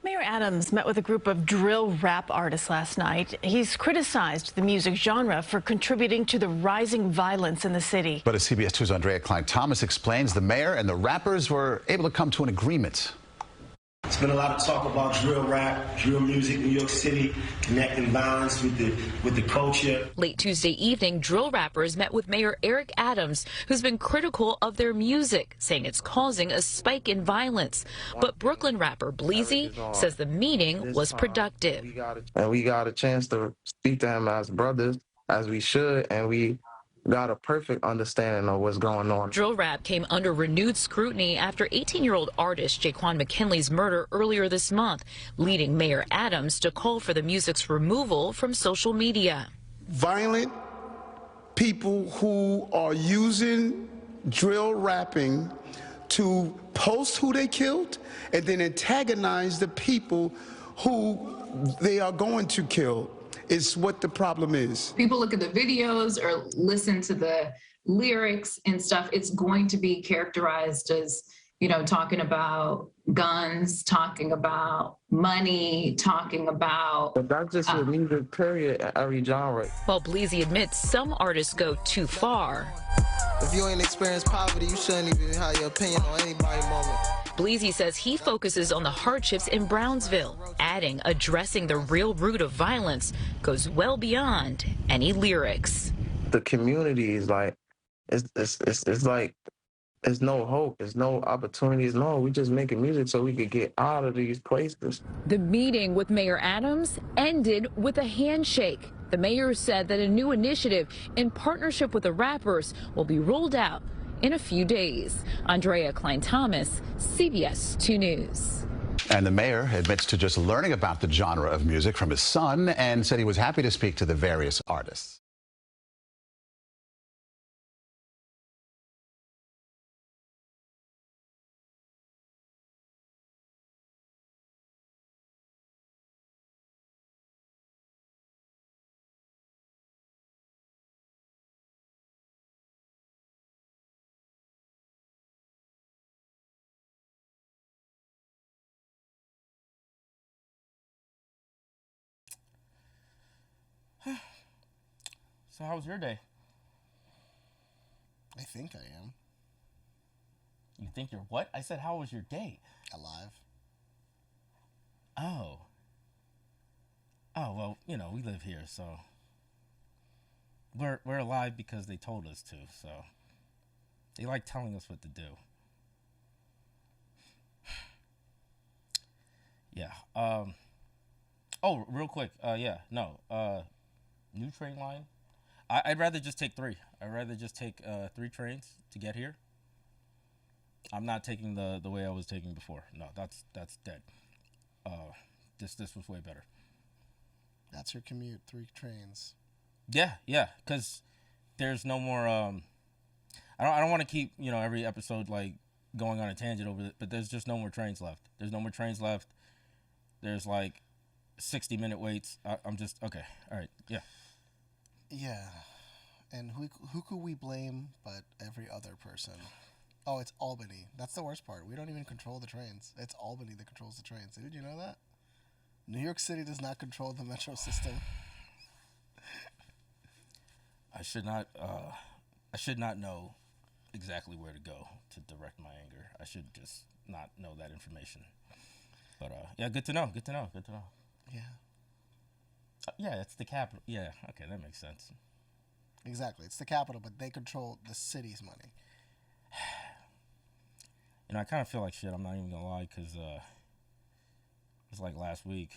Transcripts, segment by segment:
Mayor Adams met with a group of drill rap artists last night. He's criticized the music genre for contributing to the rising violence in the city. But as CBS 2's Andrea Klein-Thomas explains, the mayor and the rappers were able to come to an agreement. It's been a lot of talk about drill rap, drill music, New York City, connecting violence with the culture. Late Tuesday evening, drill rappers met with Mayor Eric Adams, who's been critical of their music, saying it's causing a spike in violence. But Brooklyn rapper Bleezy says the meeting was productive. And we got a chance to speak to him as brothers, as we should, and we got a perfect understanding of what's going on. Drill rap came under renewed scrutiny after 18-year-old artist Jaquan McKinley's murder earlier this month, leading Mayor Adams to call for the music's removal from social media. Violent people who are using drill rapping to post who they killed and then antagonize the people who they are going to kill is what the problem is. People look at the videos or listen to the lyrics and stuff, it's going to be characterized as, you know, talking about guns, talking about money, talking about... But that's just a music period at every genre. While Bleezy admits some artists go too far. If you ain't experienced poverty, you shouldn't even have your opinion on anybody's moment. Bleezy says he focuses on the hardships in Brownsville, adding addressing the real root of violence goes well beyond any lyrics. The community is like, it's like, there's no hope, there's no opportunities. No, we just making music so we could get out of these places. The meeting with Mayor Adams ended with a handshake. The mayor said that a new initiative in partnership with the rappers will be rolled out in a few days. Andrea Klein-Thomas, CBS 2 News. And the mayor admits to just learning about the genre of music from his son and said he was happy to speak to the various artists. So how was your day? I think I am. You think you're what? I said, how was your day? Alive. Oh. Oh, well, you know, we live here, so we're alive because they told us to, so they like telling us what to do. Yeah. Oh, real quick. New train line. I'd rather just take 3. I'd rather just take 3 trains to get here. I'm not taking the way I was taking before. No, that's dead. This was way better. That's your commute, 3 trains. Yeah, because there's no more. I don't want to keep every episode like going on a tangent over it, but there's just no more trains left. There's no more trains left. There's like 60-minute waits. I'm just okay. All right, yeah. Yeah, and who could we blame but every other person? Oh, it's Albany. That's the worst part. We don't even control the trains. It's Albany that controls the trains. Did you know that? New York City does not control the metro system. I should not know exactly where to go to direct my anger. I should just not know that information. But yeah, good to know. Yeah. Yeah, it's the capital. Yeah, okay, that makes sense. Exactly. It's the capital, but they control the city's money. I kind of feel like shit. I'm not even going to lie, because it was like last week.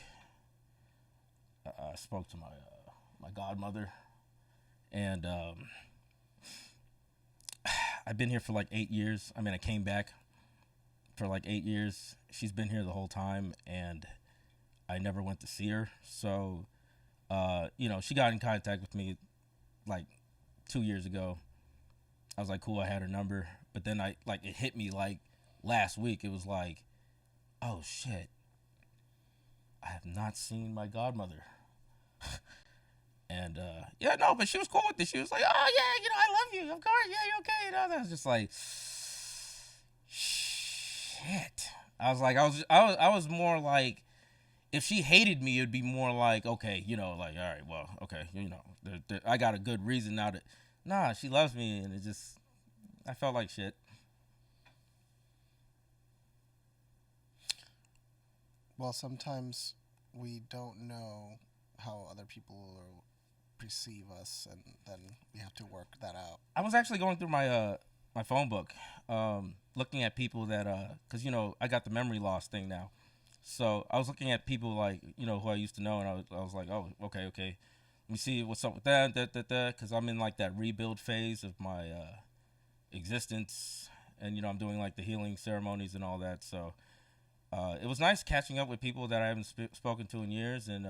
I spoke to my godmother, and I've been here for like 8 years. I mean, I came back for like 8 years. She's been here the whole time, and I never went to see her. So, she got in contact with me like 2 years ago. I was like, cool, I had her number. But then it hit me like last week. It was like, oh shit, I have not seen my godmother. And but she was cool with it. She was like, oh yeah, I love you. Of course, yeah, you okay? That was just like, shit. I was more like, if she hated me, it'd be more like, okay, like, all right, well, okay, I got a good reason now to. Nah, she loves me, and I felt like shit. Well, sometimes we don't know how other people perceive us, and then we have to work that out. I was actually going through my phone book, looking at people that, because I got the memory loss thing now. So I was looking at people like, who I used to know, and I was like, oh, okay. Let me see what's up with that, because I'm in like that rebuild phase of my existence, and I'm doing like the healing ceremonies and all that. So it was nice catching up with people that I haven't spoken to in years, and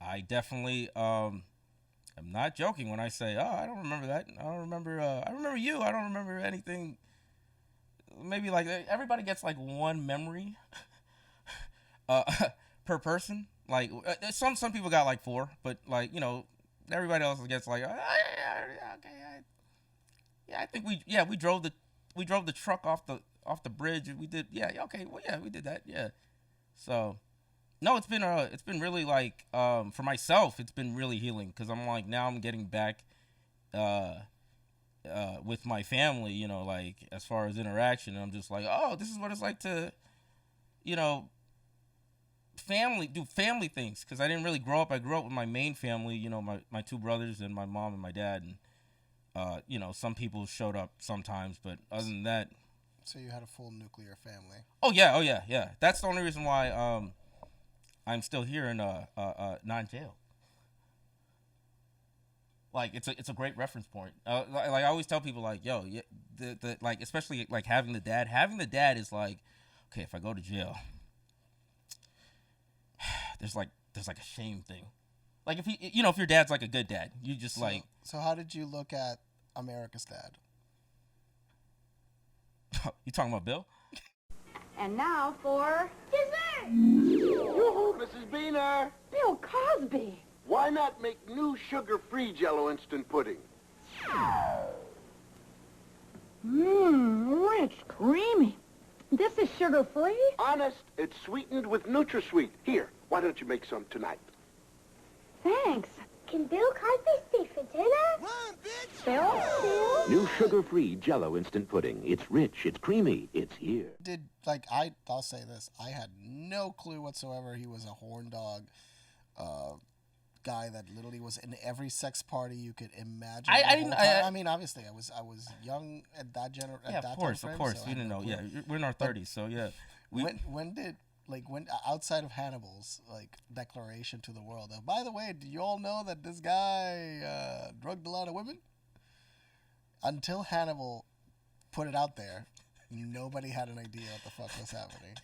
I definitely am not joking when I say, oh, I don't remember that. I don't remember. I remember you. I don't remember anything. Maybe like everybody gets like one memory per person. Like some people got like 4, but like everybody else gets like okay. I think we drove the truck off the bridge. We did okay. Well we did that So no, it's been really like for myself it's been really healing, because I'm like now I'm getting back with my family, like as far as interaction, and I'm just like, oh, this is what it's like to do family things, because I didn't really grow up. I grew up with my main family, my 2 brothers and my mom and my dad, and some people showed up sometimes, but other than that. So you had a full nuclear family. Oh yeah. That's the only reason why I'm still here in not in jail. Like it's a great reference point. Like I always tell people, like, yo, the like, especially like having the dad is like, okay, if I go to jail, there's like a shame thing. Like if your dad's like a good dad, you just like. So how did you look at America's Dad? You talking about Bill? And now for dessert. Yoo-hoo, Mrs. Beaner. Bill Cosby. Why not make new sugar-free Jell-O instant pudding? Rich, creamy. This is sugar-free? Honest, it's sweetened with NutraSweet. Here, why don't you make some tonight? Thanks. Can Bill Cosby stay for dinner? Run, bitch! Bill? New sugar-free Jell-O instant pudding. It's rich, it's creamy, it's here. I'll say this. I had no clue whatsoever he was a horn dog guy that literally was in every sex party you could imagine. I mean, obviously, I was young at that of course, time frame, of course. so We didn't know. Yeah, we're in our 30s, so yeah. When outside of Hannibal's declaration to the world, by the way, do you all know that this guy drugged a lot of women? Until Hannibal put it out there, nobody had an idea what the fuck was happening.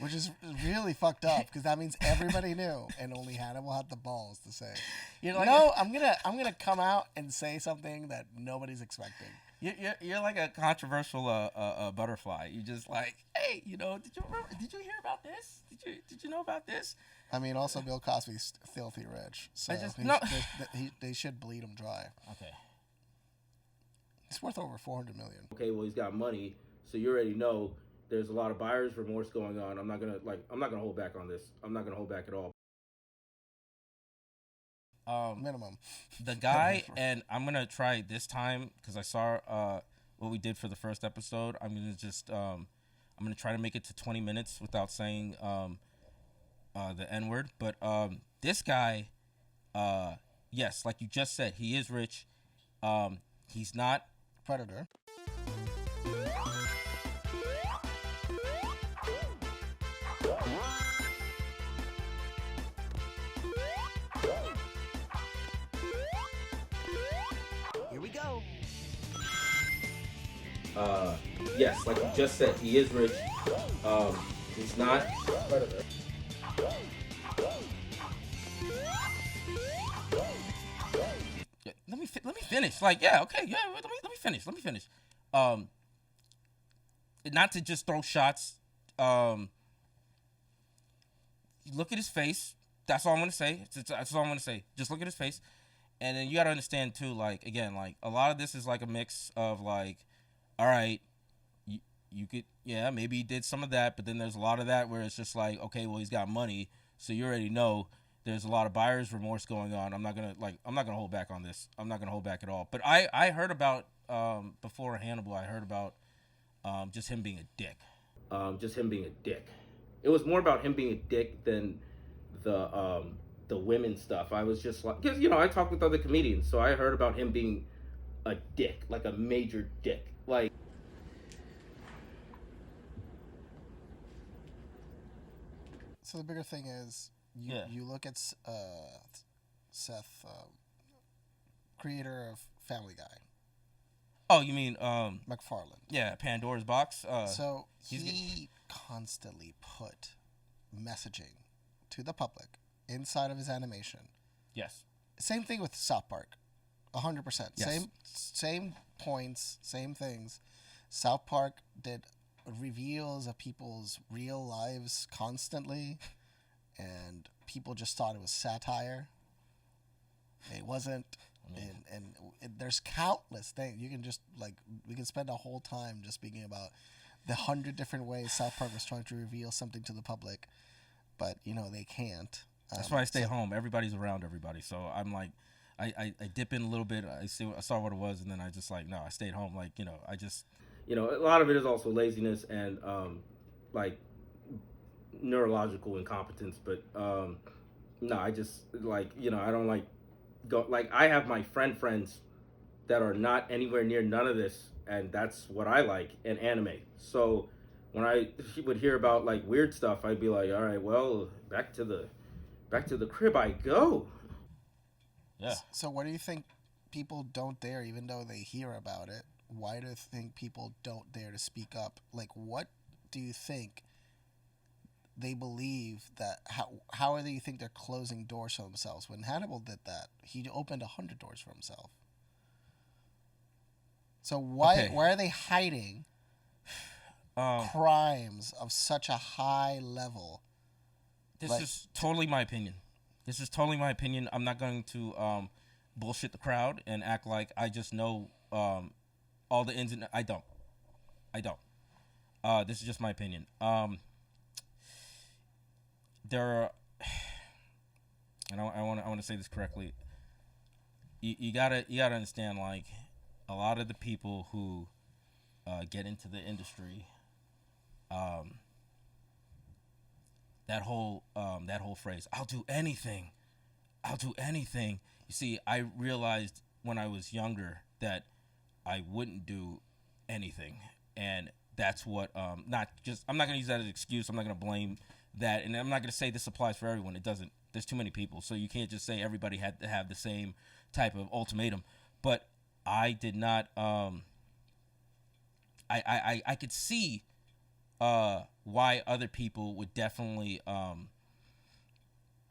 Which is really fucked up, because that means everybody knew, and only Hannibal had the balls to say, no, I'm gonna come out and say something that nobody's expecting. You're like a controversial butterfly. You just like, hey, did you hear about this? Did you know about this? I mean, also Bill Cosby's filthy rich, so they should bleed him dry. Okay. He's worth over $400 million. Okay, well he's got money, so you already know there's a lot of buyer's remorse going on. I'm not gonna hold back on this. I'm not gonna hold back at all. Minimum. The guy, and I'm gonna try this time because I saw what we did for the first episode. I'm gonna just I'm gonna try to make it to 20 minutes without saying the N-word. But this guy, yes, like you just said, he is rich. He's not Predator. Here we go. Yes, like you just said, he is rich. He's not Predator. Let me finish. Like, yeah, okay, yeah. Let me finish. Not to just throw shots. Look at his face. That's all I'm gonna say. That's all I'm gonna say. Just look at his face, and then you gotta understand too. Like, again, like a lot of this is like a mix of like, all right, you could, yeah, maybe he did some of that, but then there's a lot of that where it's just like, okay, well, he's got money, so you already know there's a lot of buyer's remorse going on. I'm not gonna hold back on this. I'm not gonna hold back at all. But I heard about before Hannibal, I heard about just him being a dick. It was more about him being a dick than the women stuff. I was just like, because I talked with other comedians, so I heard about him being a dick, like a major dick, like. So the bigger thing is, you look at Seth, creator of Family Guy. Oh, you mean McFarland? Yeah, Pandora's Box. So he constantly put messaging to the public inside of his animation. Yes. Same thing with South Park, 100%. Yes. Same points, same things. South Park did reveals of people's real lives constantly, and people just thought it was satire. It wasn't. And there's countless things. You can just, like, we can spend a whole time just speaking about the 100 different ways South Park was trying to reveal something to the public, but they can't. That's why I stay home. Everybody's around everybody, so I'm like, I dip in a little bit. I saw what it was, and then I just like, no, I stayed home. Like, I just, a lot of it is also laziness and like neurological incompetence. But no, I just like, I don't like go, like, I have my friends that are not anywhere near none of this, and that's what I like, and anime. So when I would hear about like weird stuff, I'd be like, all right, well, back to the crib I go. Yeah. So what do you think people don't dare, even though they hear about it? Why do you think people don't dare to speak up? Like, what do you think they believe that, how do you think they're closing doors for themselves? When Hannibal did that, he opened 100 doors for himself. So why are they hiding crimes of such a high level? This is totally my opinion. I'm not going to bullshit the crowd and act like I just know all the ins and I don't. This is just my opinion. There are, and I want to say this correctly. You gotta understand, like, a lot of the people who get into the industry, that whole phrase, I'll do anything. You see, I realized when I was younger that I wouldn't do anything, and that's what I'm not going to use that as an excuse. I'm not going to blame that, and I'm not going to say this applies for everyone. It doesn't. There's too many people, so you can't just say everybody had to have the same type of ultimatum. But I did not. I could see why other people would definitely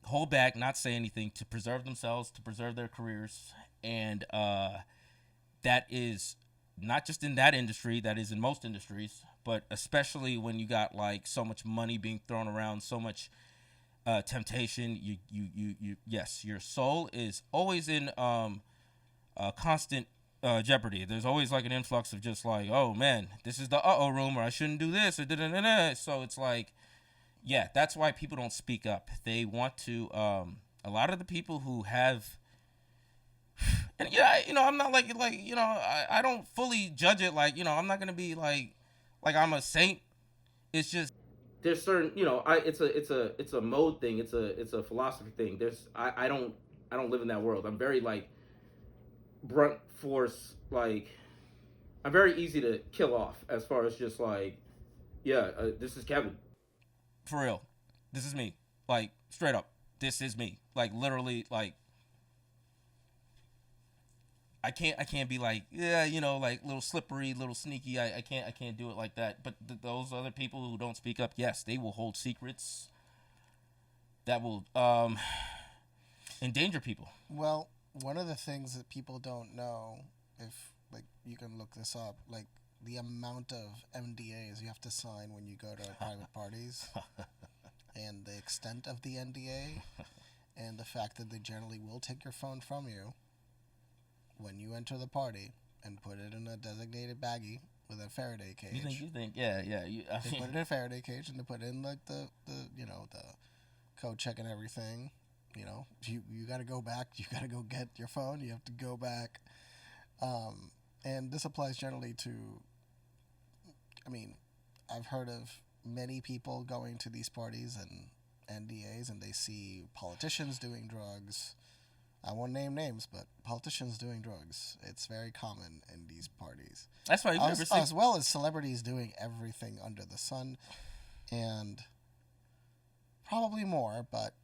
hold back, not say anything, to preserve themselves, to preserve their careers, and that is not just in that industry. That is in most industries, but especially when you got like so much money being thrown around, so much temptation. Yes, your soul is always in constant jeopardy. There's always like an influx of just like, oh man, this is the room, or I shouldn't do this, or da-da-da-da. So it's like, yeah, that's why people don't speak up. They want to. A lot of the people who have, and I'm not like I don't fully judge it. Like, I'm not gonna be like I'm a saint. It's just there's certain, it's a mode thing. It's a philosophy thing. I don't live in that world. I'm very like brunt force. Like, I'm very easy to kill off as far as just like, this is Kevin. For real, this is me. Like, straight up, this is me. Like, literally, like, I can't be like, like little slippery, little sneaky. I can't do it like that. But those other people who don't speak up, yes, they will hold secrets that will endanger people. Well, one of the things that people don't know, if like you can look this up, like the amount of NDAs you have to sign when you go to private parties, and the extent of the NDA, and the fact that they generally will take your phone from you when you enter the party and put it in a designated baggie with a Faraday cage. You think, yeah. They put it in a Faraday cage, and they put in like the code check and everything. You know, you got to go back. You got to go get your phone. You have to go back. And this applies generally to, I mean, I've heard of many people going to these parties and NDAs, and they see politicians doing drugs. I won't name names, but politicians doing drugs. It's very common in these parties. That's why as well as celebrities doing everything under the sun, and probably more. But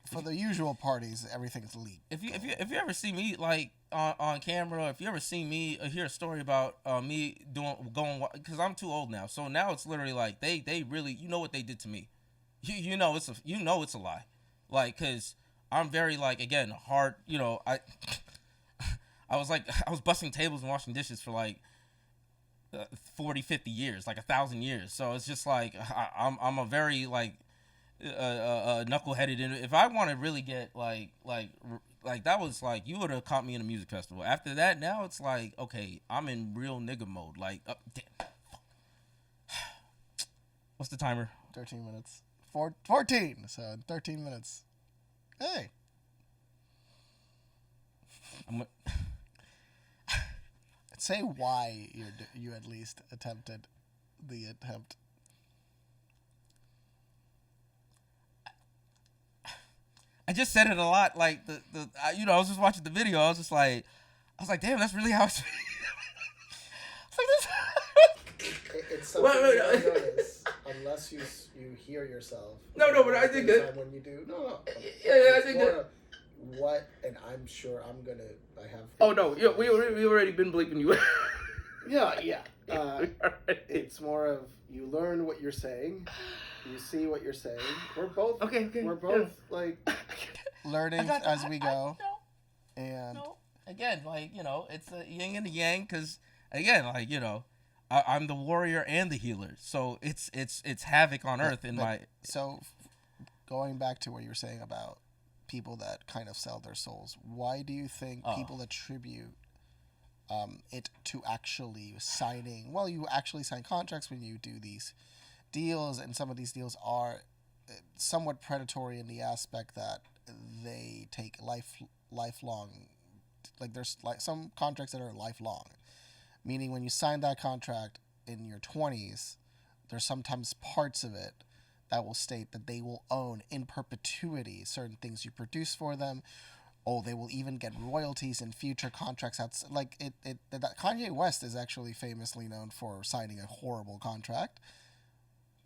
for the usual parties, everything's legal. If you ever see me like on camera, if you ever see me hear a story about me going, because I'm too old now, so now it's literally like they really, you know what they did to me. You know it's a lie, like, because I'm very, like, again, hard, you know, I was busting tables and washing dishes for like 40, 50 years, like 1,000 years. So it's just like I'm a very like knuckleheaded. And if I want to really get like that was like, you would have caught me in a music festival. After that, now it's like, okay, I'm in real nigga mode. Like, damn. What's the timer? 13 minutes. 14. So 13 minutes. Hey. Say why you at least attempted the attempt. I just said it a lot. Like you know, I was just watching the video. I was like, damn, that's really how it's. It's something you don't notice unless you hear yourself. No, but I think that when you do, yeah, I think that. What, and I'm sure I have. Oh no, yeah, we already been bleeping you. Yeah. It's more of, you learn what you're saying, you see what you're saying. We're both okay. We're both like learning as we go. And again, like, you know, it's a yin and a yang, because again, like, you know, I'm the warrior and the healer, so it's havoc on earth in my. So, going back to what you were saying about people that kind of sell their souls, why do you think people attribute it to actually signing? Well, you actually sign contracts when you do these deals, and some of these deals are somewhat predatory in the aspect that they take lifelong. Like, there's like some contracts that are lifelong, meaning when you sign that contract in your 20s, there's sometimes parts of it that will state that they will own in perpetuity certain things you produce for them. Oh, they will even get royalties in future contracts. Like that Kanye West is actually famously known for signing a horrible contract.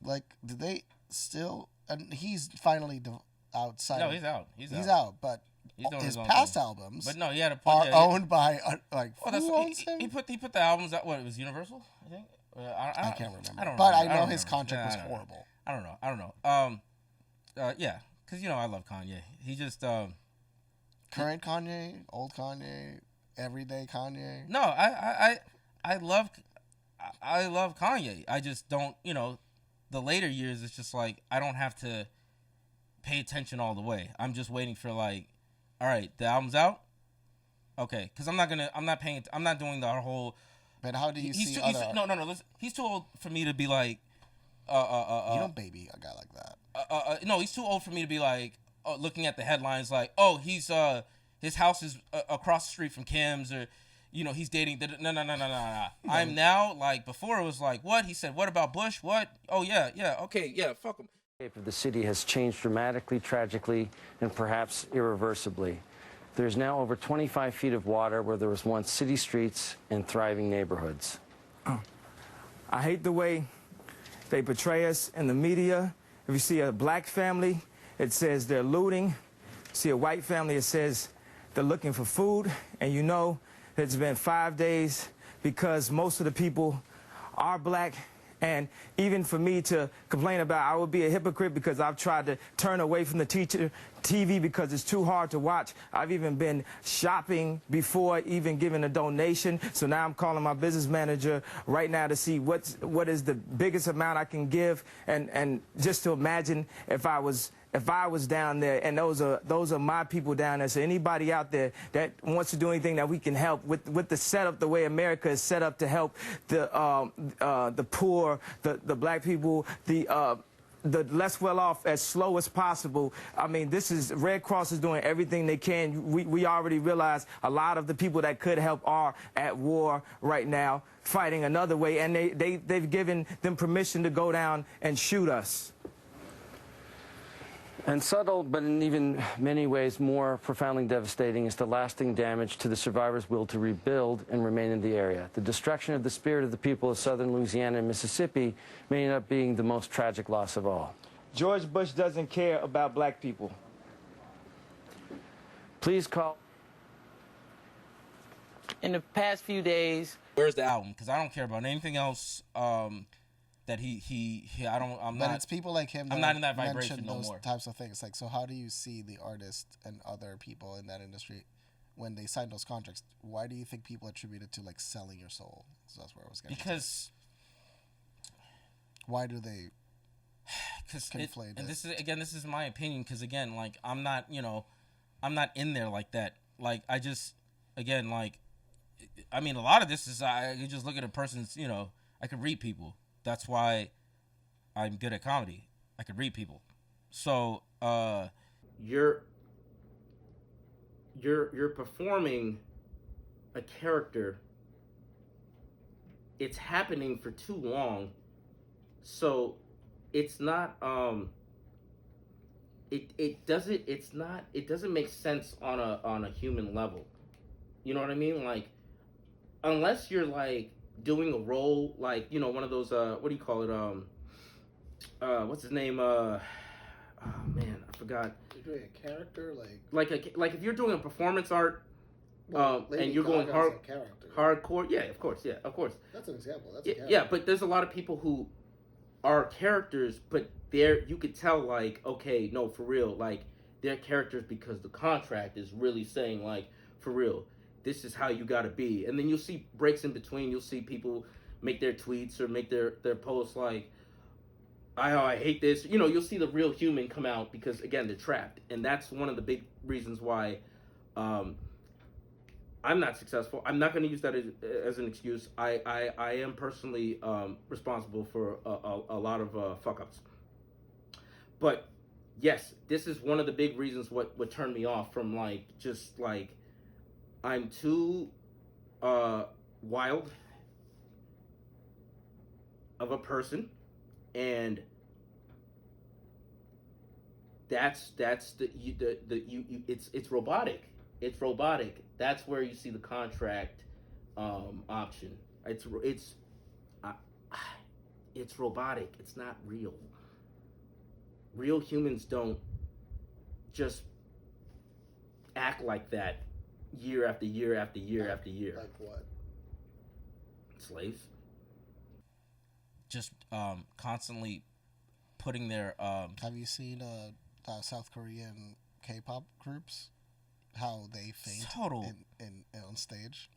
Like, did they still? And he's finally outside. No, he's out. He's out. But his past albums, but no, he had are owned by like. Who owns him? He put the albums out. What, it was Universal, I think. I can't remember. I don't but remember. I know his contract was horrible. I don't know. Yeah, because, you know, I love Kanye. He just current Kanye, old Kanye, everyday Kanye. No, I love Kanye. I just don't, you know, the later years, it's just like I don't have to pay attention all the way. I'm just waiting for, like, all right, the album's out. Okay, because I'm not doing the whole. But how do you see No. Listen, he's too old for me to be like. You don't baby a guy like that. No, he's too old for me to be like looking at the headlines like, oh, he's his house is across the street from Kim's, or, you know, he's dating. No. I'm now, like, before it was like, what? He said, what about Bush? What? Oh, yeah, okay, yeah, fuck him. The city has changed dramatically, tragically, and perhaps irreversibly. There's now over 25 feet of water where there was once city streets and thriving neighborhoods. I hate the way they portray us in the media. If you see a black family, it says they're looting. See a white family, it says they're looking for food. And you know it's been 5 days because most of the people are black. And even for me to complain about, I would be a hypocrite because I've tried to turn away from the TV because it's too hard to watch. I've even been shopping before even giving a donation. So now I'm calling my business manager right now to see what is the biggest amount I can give. And just to imagine if I was if I was down there, and those are my people down there. So anybody out there that wants to do anything that we can help with the setup, the way America is set up to help the poor, the black people, the less well off as slow as possible. I mean, Red Cross is doing everything they can. We already realize a lot of the people that could help are at war right now, fighting another way, and they've given them permission to go down and shoot us. And subtle, but in even many ways more profoundly devastating, is the lasting damage to the survivors' will to rebuild and remain in the area. The destruction of the spirit of the people of southern Louisiana and Mississippi may end up being the most tragic loss of all. George Bush doesn't care about black people. Please call. In the past few days. Where's the album? Because I don't care about anything else. That I'm but not. It's people like him. I'm not in that vibration no those more. Types of things. Like, so how do you see the artist and other people in that industry when they sign those contracts? Why do you think people attribute it to like selling your soul? So that's where I was getting. Because. Why do they? Conflate and this is my opinion. Because again, like I'm not in there like that. Like I just, again, like, I mean, a lot of this is you just look at a person's, I could read people. That's why I'm good at comedy. I could read people. So you're performing a character. It's happening for too long. So it's not it doesn't make sense on a human level. You know what I mean? Like, unless you're like doing a role, like, one of those what do you call it, what's his name, oh man, I forgot. You're doing a character, like if you're doing a performance art, and you're going hardcore, yeah, of course. That's an example. That's a character. Yeah, but there's a lot of people who are characters, but you could tell, like, okay, no, for real, like, they're characters because the contract is really saying, like, for real, this is how you gotta be. And then you'll see breaks in between. You'll see people make their tweets or make their posts like, I hate this. You'll see the real human come out because, again, they're trapped. And that's one of the big reasons why I'm not successful. I'm not going to use that as an excuse. I am personally responsible for a lot of fuck-ups. But, yes, this is one of the big reasons what turned me off from, like, just, like, I'm too wild of a person, and it's robotic. It's robotic. That's where you see the contract option. It's robotic. It's not real. Real humans don't just act like that year after year after year after year. Like what? Slaves. Just constantly putting their. Have you seen South Korean K-pop groups? How they faint on stage?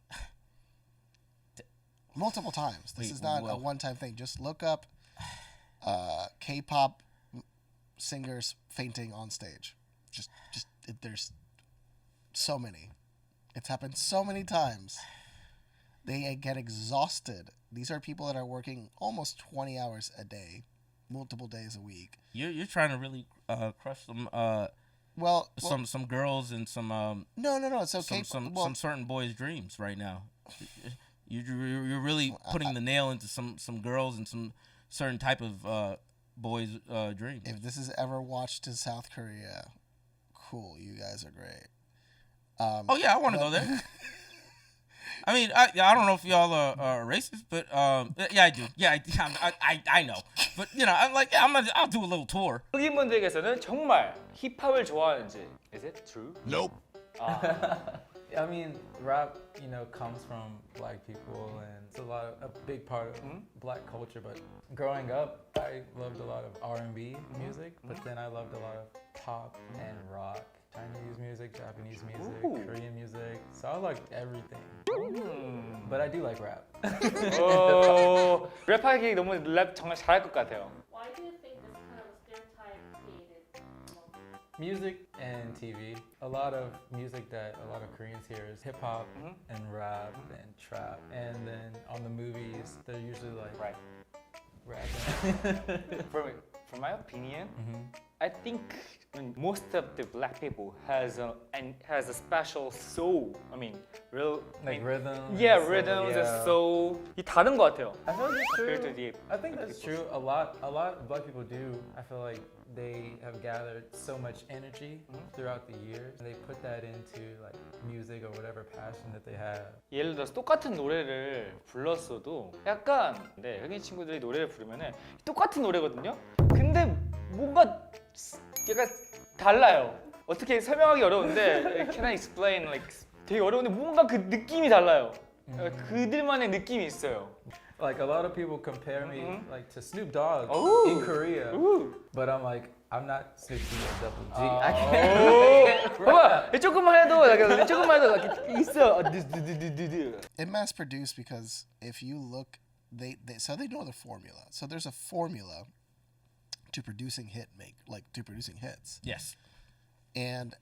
Multiple times. This is not a one-time thing. Just look up K-pop singers fainting on stage. Just there's so many. It's happened so many times. They get exhausted. These are people that are working almost 20 hours a day, multiple days a week. You're trying to really crush some some girls and some no. It's okay. Some certain boys' dreams right now. You're really putting the nail into some girls and some certain type of boys' dreams. If this is ever watched in South Korea, cool. You guys are great. Oh yeah, I want to go there. I mean, I don't know if y'all are racist, but yeah, I do. Yeah, I know. But I'm like, I'll do a little tour. 흑인분들께서는 정말 힙합을 좋아하는지. Is it true? Nope. I mean, rap, comes from black people, and it's a big part of black culture. But growing up, I loved a lot of R&B music, but then I loved a lot of pop and rock. Chinese music, Japanese music, Korean music. So I like everything. But I do like rap. 랩하기 너무 랩 정말 잘할 것 같아요. Why do you think this kind of stereotype created Music and TV. A lot of music that a lot of Koreans hear is hip hop and rap and trap. And then on the movies, they're usually like rapping. From my opinion, I think most of the black people has a special soul. I mean, real rhythm. Yeah, rhythms and soul. 이 다른 것 같아요. I feel like it's Compared true. to the I think that's true. A lot of black people do. I feel like they have gathered so much energy throughout the years. They put that into like music or whatever passion that they have. 예를 들어서 똑같은 노래를 불렀어도 약간 흑인 친구들이 노래를 부르면은 똑같은 노래거든요. 근데 뭔가 약간 달라요. 어떻게 설명하기 어려운데 Can I explain? Like 되게 어려운데 뭔가 그 느낌이 달라요. 그들만의 느낌이 있어요. Like a lot of people compare me like to Snoop Dogg in Korea, but I'm like I'm not Snoop Dogg. I can't. 봐봐, 조금만 해도 있어. It mass produced because if you look, they know the formula. So there's a formula to producing producing hits. Yes. And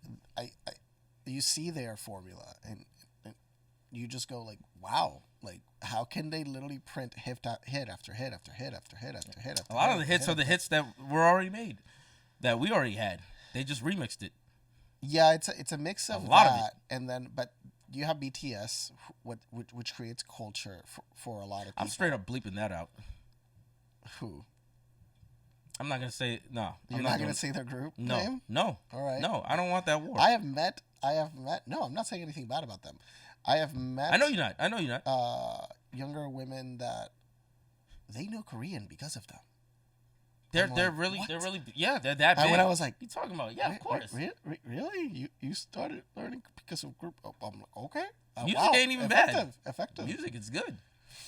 you see their formula, and you just go like, wow, like how can they literally print hit after hit after hit after hit after hit after A lot of the hits are the hits that were already made, that we already had. They just remixed it. Yeah, it's a mix of a lot that, of it. and then but you have BTS, which creates culture for a lot of people. I'm straight up bleeping that out. Who? I'm not gonna say no. You're not gonna say their group name? No. All right. No, I don't want that war. I have met. No, I'm not saying anything bad about them. I have met. I know you're not. Younger women that they know Korean because of them. They're really yeah, they're that big. And when I was like, you talking about? Yeah, of course. Really? You started learning because of group? I'm like, okay. Music wow. ain't even bad. Effective. Music is good.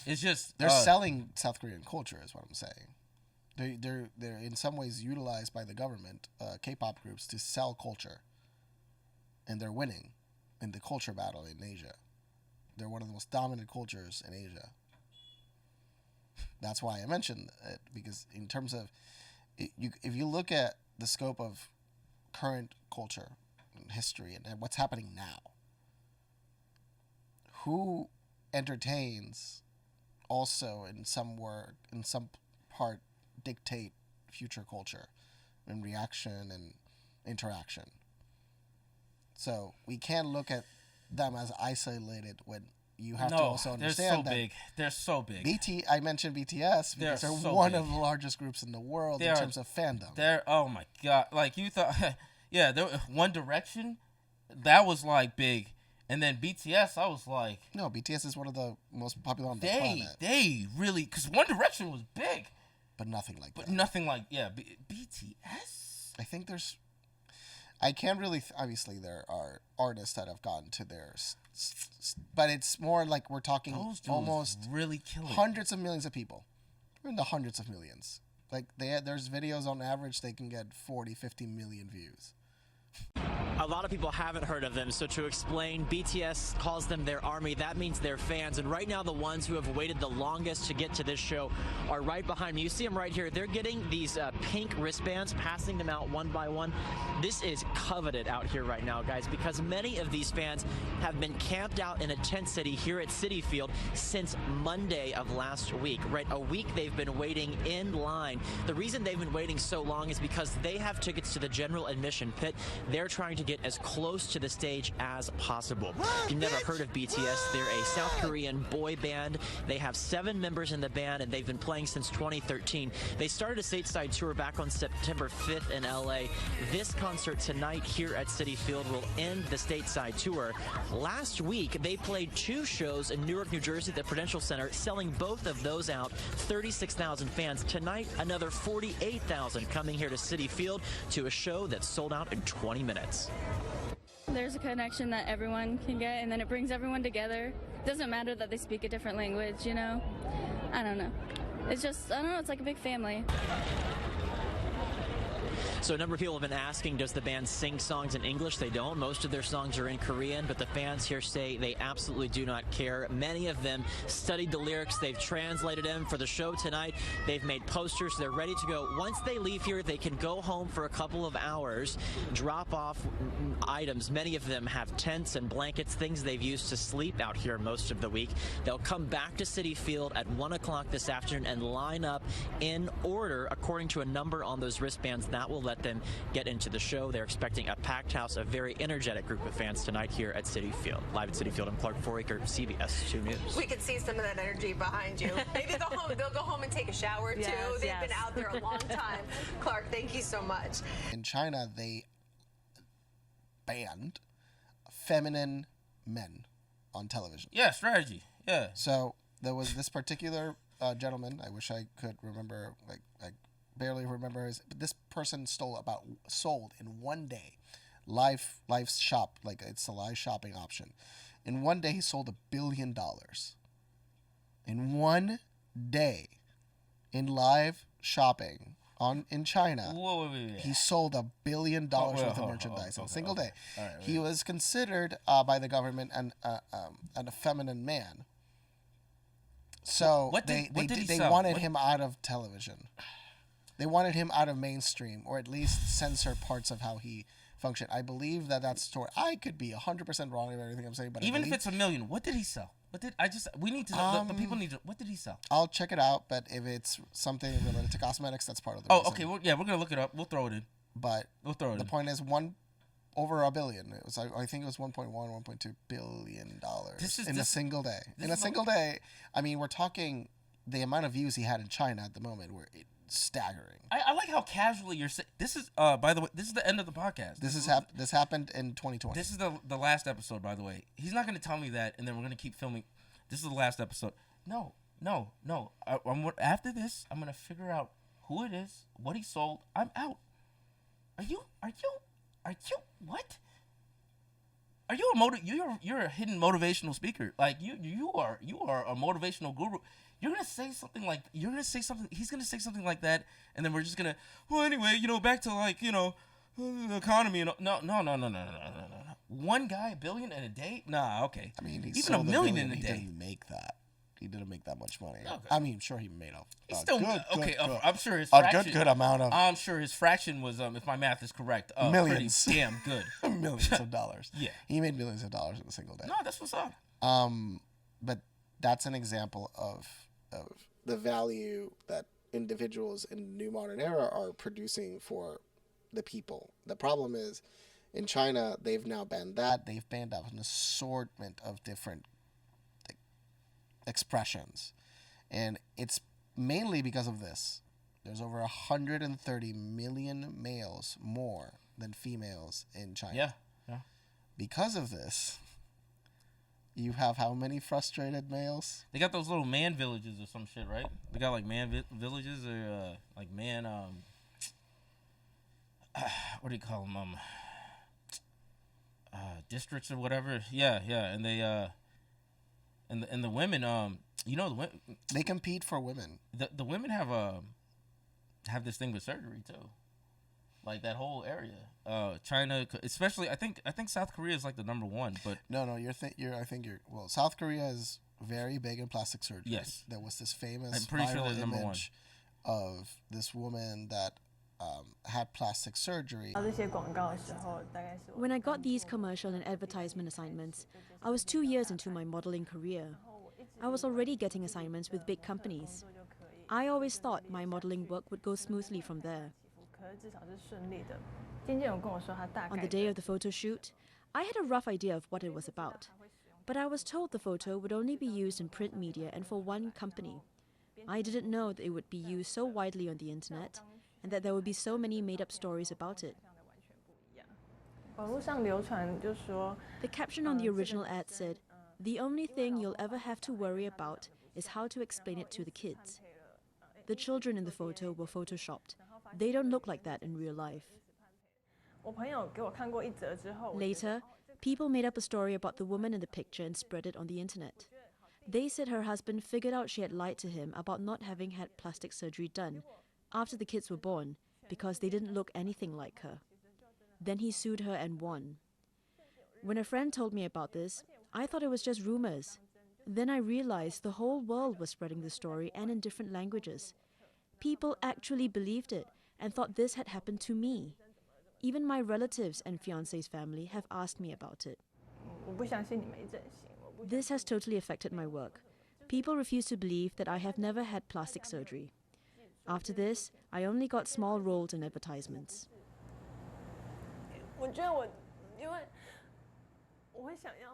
It's just they're selling South Korean culture, is what I'm saying. They're in some ways utilized by the government, K-pop groups, to sell culture, and they're winning in the culture battle in Asia. They're one of the most dominant cultures in Asia. That's why I mentioned it, because in terms of, if you look at the scope of current culture and history and what's happening now, who entertains also in some part dictate future culture and reaction and interaction. So we can't look at them as isolated when you have to also understand that they're so big. I mentioned BTS because they're so one big. of the largest groups in the world in terms of fandom. They're oh my god, like you thought, yeah. One Direction, that was like big, and then BTS, I was like, no, BTS is one of the most popular on the planet. They really, because One Direction was big, but nothing like that. Nothing like BTS. I think there's. I can't really. Obviously, there are artists that have gotten to theirs, but it's more like we're talking almost really killing hundreds of millions of people. We're in the hundreds of millions. Like there's videos on average they can get 40, 50 million views. A lot of people haven't heard of them, so to explain, BTS calls them their army. That means their fans, and right now the ones who have waited the longest to get to this show are right behind me. You see them right here. They're getting these pink wristbands, passing them out one by one. This is coveted out here right now, guys, because many of these fans have been camped out in a tent city here at Citi Field since Monday of last week. Right, a week they've been waiting in line. The reason they've been waiting so long is because they have tickets to the general admission pit. They're trying to get as close to the stage as possible. If you've never heard of BTS, they're a South Korean boy band. They have 7 members in the band, and they've been playing since 2013. They started a stateside tour back on September 5th in LA. This concert tonight here at Citi Field will end the stateside tour. Last week, they played 2 shows in Newark, New Jersey at the Prudential Center, selling both of those out. 36,000 fans. Tonight, another 48,000 coming here to Citi Field to a show that's sold out in 20 minutes. There's a connection that everyone can get, and then it brings everyone together. It doesn't matter that they speak a different language, you know? I don't know. It's just, I don't know, it's like a big family. So a number of people have been asking, does the band sing songs in English? They don't. Most of their songs are in Korean, but the fans here say they absolutely do not care. Many of them studied the lyrics. They've translated them for the show tonight. They've made posters. They're ready to go. Once they leave here, they can go home for a couple of hours, drop off items. Many of them have tents and blankets, things they've used to sleep out here most of the week. They'll come back to Citi Field at 1 o'clock this afternoon and line up in order according to a number on those wristbands. That will let them get into the show. They're expecting a packed house, a very energetic group of fans tonight here at Citi Field. Live at Citi Field, I'm Clark Foraker, CBS 2 News. We can see some of that energy behind you. Maybe they'll go home and take a shower too. Yes, They've been out there a long time. Clark, thank you so much. In China, they banned feminine men on television. Yeah, strategy. Yeah. So there was this particular gentleman. I wish I could remember. I barely remember his. But this person sold in one day, live shop, like it's a live shopping option. In one day, he sold $1 billion. In one day, in live shopping in China, wait. he sold $1 billion worth of merchandise in a single day. All right, he was considered by the government an effeminate man. So they wanted him out of television. They wanted him out of mainstream, or at least censor parts of how he functioned. I believe that's story. I could be 100% wrong in everything I'm saying, but even if it's $1 million, what did he sell? We need to know. The people need to. What did he sell? I'll check it out, but if it's something related to cosmetics, that's part of the Oh, reason. okay. Well, yeah, we're gonna look it up. We'll throw it in. But we'll throw it the in. point is over $1 billion. It was, I think it was 1.2 billion dollars in a single day. In a single day, I mean, we're talking the amount of views he had in China at the moment were staggering. I like how casually you're saying. This is, by the way, this is the end of the podcast. This happened in 2020. This is the last episode, by the way. He's not going to tell me that, and then we're going to keep filming. This is the last episode. No. After this, I'm going to figure out who it is, what he sold. I'm out. Are you what? Are you you're a hidden motivational speaker. Like you are a motivational guru. You're gonna say something like he's gonna say something like that, and then we're just gonna anyway, back to the economy and no. 1 guy, $1 billion in a day? Nah, okay. I mean, even $1 million in a he day. Didn't make that. He didn't make that much money. Okay. I mean, sure he made I'm sure his a fraction, good amount of. I'm sure his fraction was, if my math is correct, millions. Pretty damn good. Millions of dollars. Yeah, he made millions of dollars in a single day. No, that's what's up. But that's an example of the value that individuals in the new modern era are producing for the people. The problem is, in China, they've now banned that. They've banned an assortment of different expressions, and it's mainly because of this. There's over 130 million males more than females in China. Yeah. Because of this, you have how many frustrated males? They got those little man villages or some shit, right? They got like man villages or like man what do you call them? Districts or whatever. Yeah, and they and the women, the women, they compete for women. The women have this thing with surgery too, like that whole area. China, especially, I think South Korea is like the number one. But well, South Korea is very big in plastic surgery. Yes, there was this famous I'm pretty sure they're number image of this woman that had plastic surgery. When I got these commercial and advertisement assignments, I was 2 years into my modeling career. I was already getting assignments with big companies. I always thought my modeling work would go smoothly from there. On the day of the photo shoot, I had a rough idea of what it was about, but I was told the photo would only be used in print media and for one company. I didn't know that it would be used so widely on the internet, and that there would be so many made-up stories about it. The caption on the original ad said, "The only thing you'll ever have to worry about is how to explain it to the kids." The children in the photo were photoshopped. They don't look like that in real life. Later, people made up a story about the woman in the picture and spread it on the internet. They said her husband figured out she had lied to him about not having had plastic surgery done after the kids were born, because they didn't look anything like her. Then he sued her and won. When a friend told me about this, I thought it was just rumors. Then I realized the whole world was spreading the story and in different languages. People actually believed it and thought this had happened to me. Even my relatives and fiancé's family have asked me about it. This has totally affected my work. People refuse to believe that I have never had plastic surgery. After this, I only got small roles in advertisements.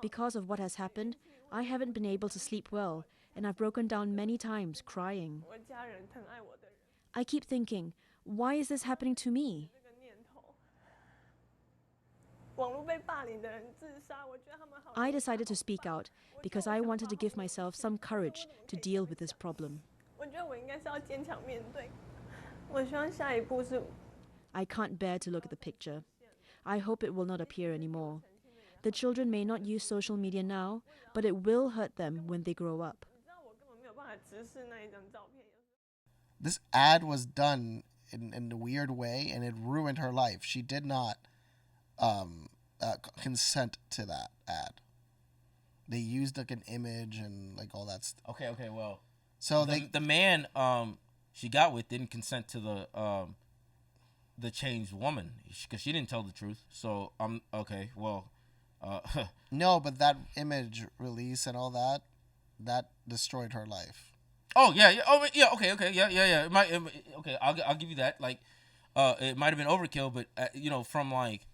Because of what has happened, I haven't been able to sleep well, and I've broken down many times, crying. I keep thinking, why is this happening to me? I decided to speak out because I wanted to give myself some courage to deal with this problem. I can't bear to look at the picture. I hope it will not appear anymore. The children may not use social media now, but it will hurt them when they grow up. This ad was done in a weird way, and it ruined her life. She did not consent to that ad. They used like an image and like all that stuff. Okay, well, so the man she got with didn't consent to the changed woman because she didn't tell the truth. So okay, well, no, but that image release and all that destroyed her life. Oh yeah. Oh yeah. Okay. Yeah. Okay. I'll give you that. Like, it might have been overkill, but from like,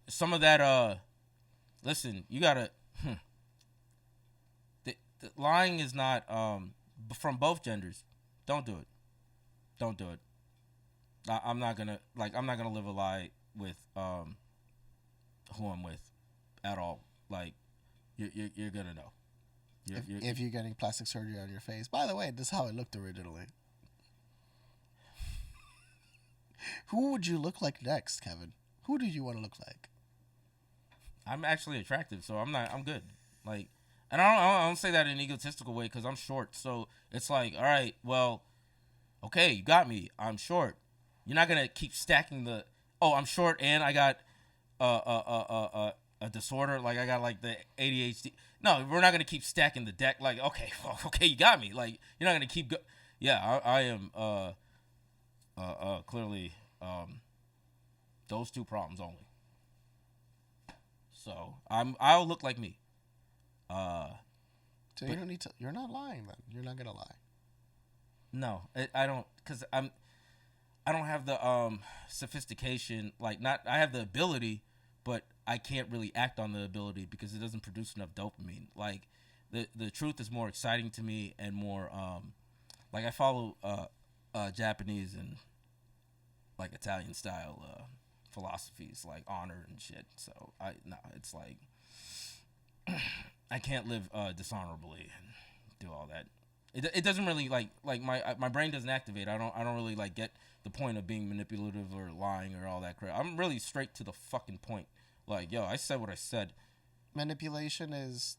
some of that. Listen, you gotta. The lying is not from both genders. Don't do it. Don't do it. I'm not gonna live a lie with who I'm with at all. Like, you're gonna know. If you're getting plastic surgery on your face. By the way, this is how it looked originally. Who would you look like next, Kevin? Who do you want to look like? I'm actually attractive, so I'm good. Like, and I don't say that in an egotistical way because I'm short. So it's like, all right, well, okay, you got me. I'm short. You're not gonna keep stacking I'm short and I got a disorder, like I got like the ADHD. No, we're not gonna keep stacking the deck. Like, okay, you got me. Like, you're not gonna keep I am clearly those two problems only. So I'll look like me. So you don't need to. You're not lying then. You're not gonna lie. No, I don't, because I don't have the sophistication. Like, I have the ability, but I can't really act on the ability because it doesn't produce enough dopamine. Like, the truth is more exciting to me and more like I follow Japanese and like Italian style philosophies, like honor and shit. So it's like I can't live dishonorably and do all that. It doesn't really like my brain doesn't activate. I don't really like get the point of being manipulative or lying or all that crap. I'm really straight to the fucking point. Like, yo, I said what I said. Manipulation is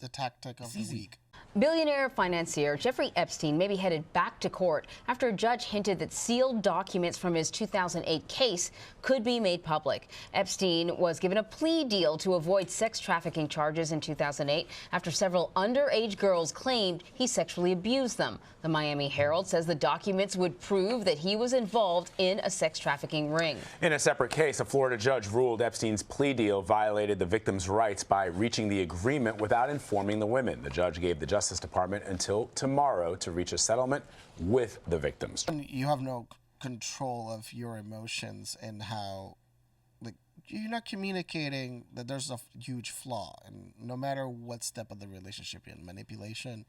the tactic of the week. Billionaire financier Jeffrey Epstein may be headed back to court after a judge hinted that sealed documents from his 2008 case could be made public. Epstein was given a plea deal to avoid sex trafficking charges in 2008 after several underage girls claimed he sexually abused them. The Miami Herald says the documents would prove that he was involved in a sex trafficking ring. In a separate case, a Florida judge ruled Epstein's plea deal violated the victims' rights by reaching the agreement without informing the women. The judge gave the Justice Department until tomorrow to reach a settlement with the victims. You have no control of your emotions and how, like, you're not communicating that there's a huge flaw, and no matter what step of the relationship you're in, manipulation.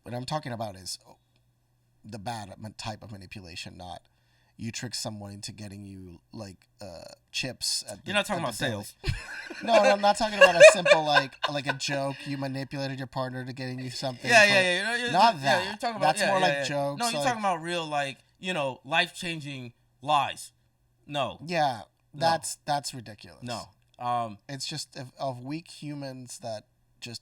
What I'm talking about is the bad type of manipulation, not you trick someone into getting you like chips. You're not talking about sales. No, I'm not talking about a simple like a joke. You manipulated your partner to getting you something. Yeah. Not that. You're talking about, that's more like jokes. No, you're talking about real, like, life-changing lies. No. Yeah, that's ridiculous. No. It's just of weak humans that just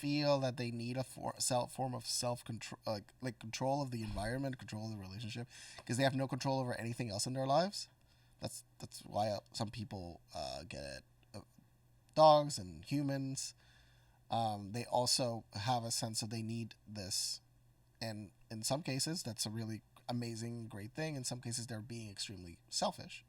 feel that they need a form of self-control, like control of the environment, control of the relationship, because they have no control over anything else in their lives. That's why some people get dogs and humans. They also have a sense that they need this, and in some cases that's a really amazing, great thing. In some cases they're being extremely selfish.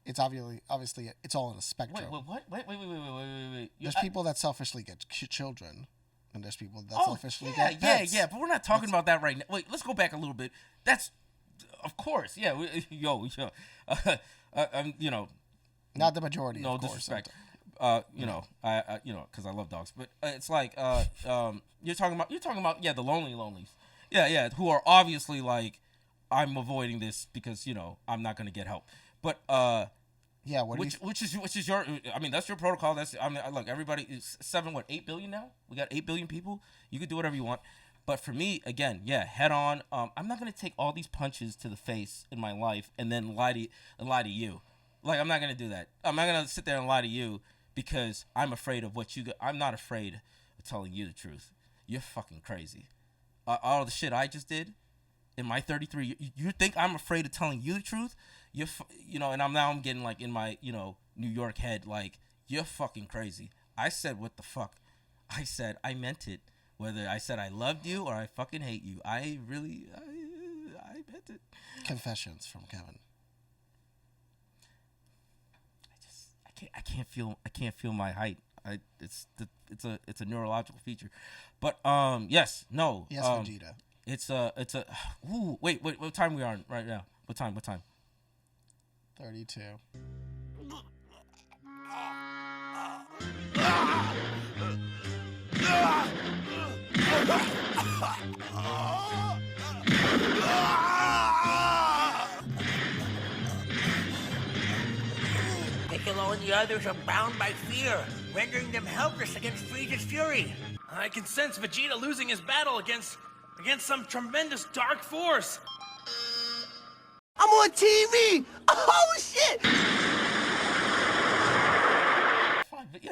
It's obviously it's all in a spectrum. Wait. There's people that selfishly get children, and there's people that selfishly get pets. Yeah, but we're not talking about that right now. Wait, let's go back a little bit. That's, of course, yeah, you know, not the majority. No of course, disrespect. You know, I because I love dogs, but it's like you're talking about the lonelies. Yeah, who are obviously like, I'm avoiding this because I'm not gonna get help. But yeah, which is your, I mean, that's your protocol. Look, everybody is 8 billion now. We got 8 billion people. You can do whatever you want. But for me, again, head on. I'm not gonna take all these punches to the face in my life and then lie to you. Like, I'm not gonna do that. I'm not gonna sit there and lie to you because I'm afraid of what you got. I'm not afraid of telling you the truth. You're fucking crazy. All the shit I just did in my 33. You think I'm afraid of telling you the truth? And I'm getting like in my New York head, like, you're fucking crazy. I said what the fuck I said. I meant it. Whether I said I loved you or I fucking hate you, I meant it. Confessions from Kevin. I can't feel my height. It's a neurological feature, but yes, Vegeta. It's a ooh, wait, what time we on right now? What time? 32. Piccolo and the others are bound by fear, rendering them helpless against Frieza's fury. I can sense Vegeta losing his battle against some tremendous dark force. I'm on TV! Oh, shit!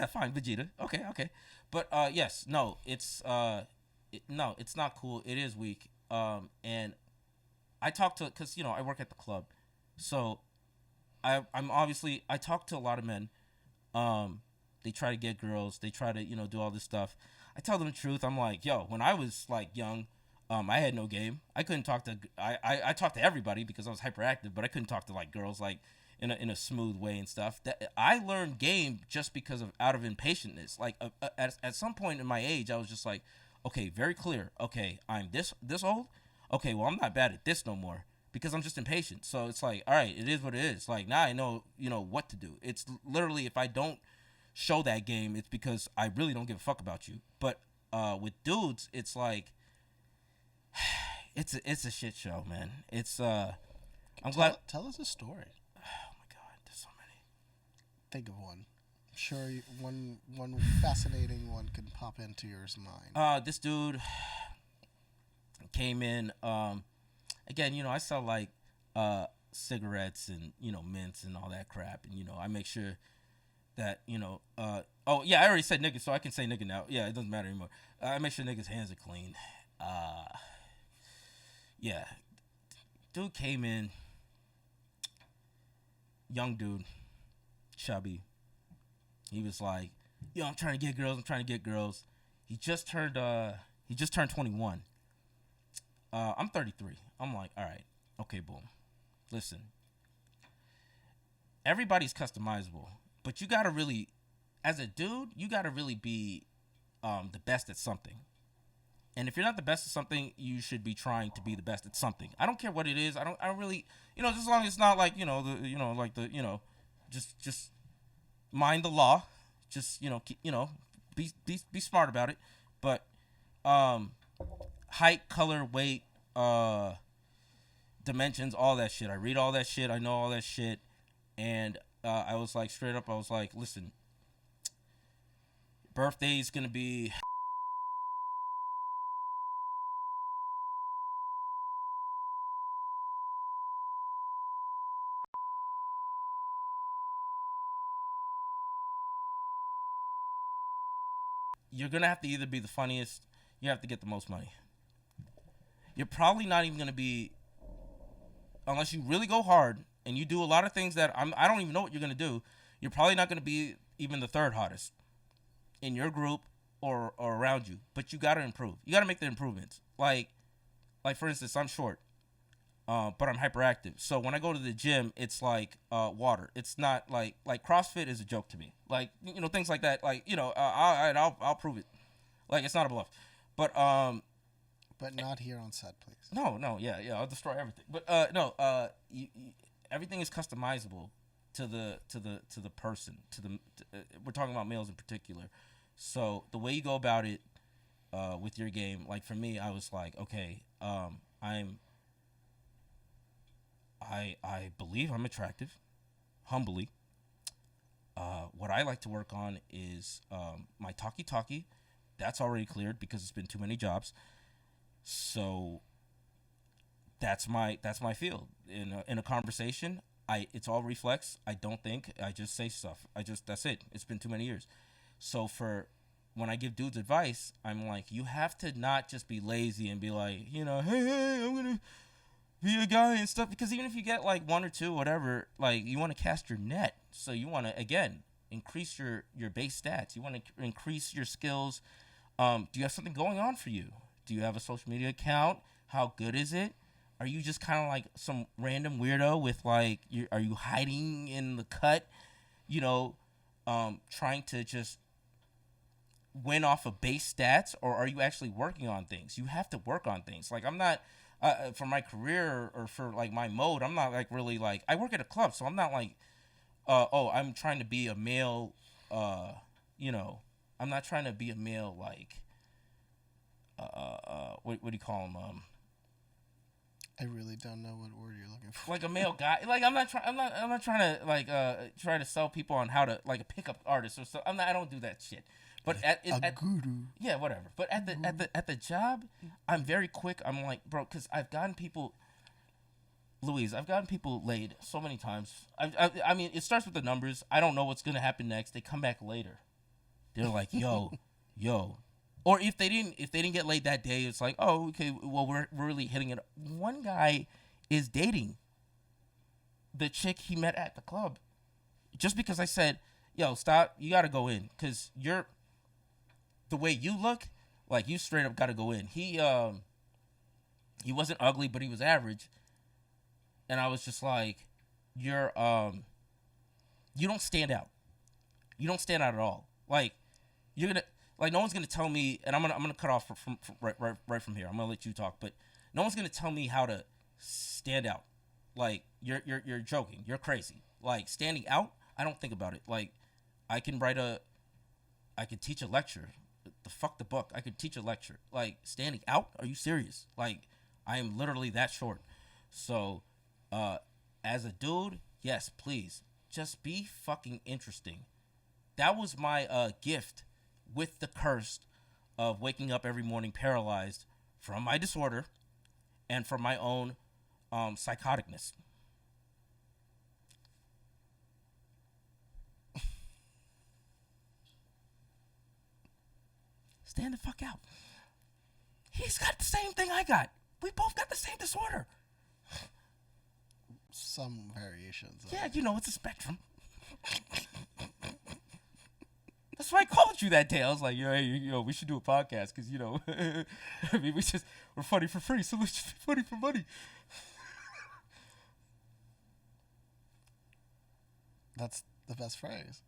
Fine, Vegeta. Okay. But yes, no, it's it's not cool. It is weak. And I talk to, because I work at the club, so I'm obviously, I talk to a lot of men. They try to get girls. They try to do all this stuff. I tell them the truth. I'm like, yo, when I was like young, I had no game. I couldn't talk to I talked to everybody because I was hyperactive, but I couldn't talk to like girls like in a smooth way and stuff. That I learned game just because of out of impatientness. Like at some point in my age, I was just like, okay, very clear. Okay, I'm this old. Okay, well, I'm not bad at this no more because I'm just impatient. So it's like, all right, it is what it is. Like, now I know what to do. It's literally, if I don't show that game, it's because I really don't give a fuck about you. But with dudes, it's like, it's a shit show, man. It's I'm glad. Tell us a story. Oh my god, there's so many. Think of one. I'm sure one fascinating one can pop into your mind. This dude came in. Again, I sell like cigarettes and mints and all that crap, and I make sure that oh yeah, I already said nigga, so I can say nigga now. Yeah, it doesn't matter anymore. I make sure niggas' hands are clean. Yeah, dude came in, young dude, chubby. He was like, yo, I'm trying to get girls. He just turned 21. I'm 33. I'm like, all right, okay, boom. Listen, everybody's customizable, but you gotta really, as a dude, you gotta really be the best at something. And if you're not the best at something, you should be trying to be the best at something. I don't care what it is. I don't really, just as long as it's not like, just mind the law. Just, be smart about it. But height, color, weight, dimensions, all that shit. I read all that shit. I know all that shit. And I was like, straight up, I was like, listen, birthday's going to be... you're gonna have to either be the funniest, you have to get the most money. You're probably not even gonna be, unless you really go hard and you do a lot of things that I don't even know what you're gonna do. You're probably not gonna be even the third hottest in your group or around you. But you gotta improve. You gotta make the improvements. Like for instance, I'm short, but I'm hyperactive. So when I go to the gym, it's like water. It's not like CrossFit is a joke to me. Like, you know, things like that. Like, you know, I'll prove it. Like, it's not a bluff. But not here on set, please. No, yeah, I'll destroy everything. But everything is customizable to the person. We're talking about males in particular. So the way you go about it with your game, like for me, I was like, okay, I believe I'm attractive, humbly. What I like to work on is my talkie. That's already cleared because it's been too many jobs. So that's my field. In a conversation, it's all reflex. I don't think. I just say stuff. That's it. It's been too many years. So when I give dudes advice, I'm like, you have to not just be lazy and be like, you know, hey, I'm gonna be a guy and stuff. Because even if you get like one or two, whatever, like you want to cast your net. So you want to, again, increase your base stats. You want to increase your skills. Do you have something going on for you? Do you have a social media account? How good is it? Are you just kind of like some random weirdo with like, are you hiding in the cut, you know, trying to just win off of base stats, or are you actually working on things? You have to work on things. Like, I'm not, for my career or for like my mode, I'm not like really like, I work at a club, so I'm not like, I'm trying to be a male, you know, I'm not trying to be a male like, what do you call them? I really don't know what word you're looking for. Like a male guy. Like I'm not trying to like try to sell people on how to like a pickup artist or so. I don't do that shit. But at guru. Yeah, whatever. But at the job, I'm very quick. I'm like, bro, because I've gotten people. Louise, I've gotten people laid so many times. I mean, it starts with the numbers. I don't know what's gonna happen next. They come back later. They're like, yo. Or if they didn't get laid that day, it's like, oh, okay, well, we're really hitting it. One guy is dating the chick he met at the club. Just because I said, yo, stop, you got to go in. Because the way you look, like, you straight up got to go in. He wasn't ugly, but he was average. And I was just like, you don't stand out. You don't stand out at all. Like, you're going to... Like, no one's gonna tell me, and I'm gonna cut off from right from here. I'm gonna let you talk, but no one's gonna tell me how to stand out. Like, you're joking. You're crazy. Like, standing out, I don't think about it. Like, I could teach a lecture. The book. I could teach a lecture. Like, standing out? Are you serious? Like, I am literally that short. So, as a dude, yes, please, just be fucking interesting. That was my gift with the curse of waking up every morning paralyzed from my disorder and from my own psychoticness. Stand the fuck out. He's got the same thing I got. We both got the same disorder. Some variations. Yeah, you know, it's a spectrum. That's why I called you that day. I was like, yo, we should do a podcast because, you know, I mean, we're funny for free, so let's just be funny for money. That's the best phrase.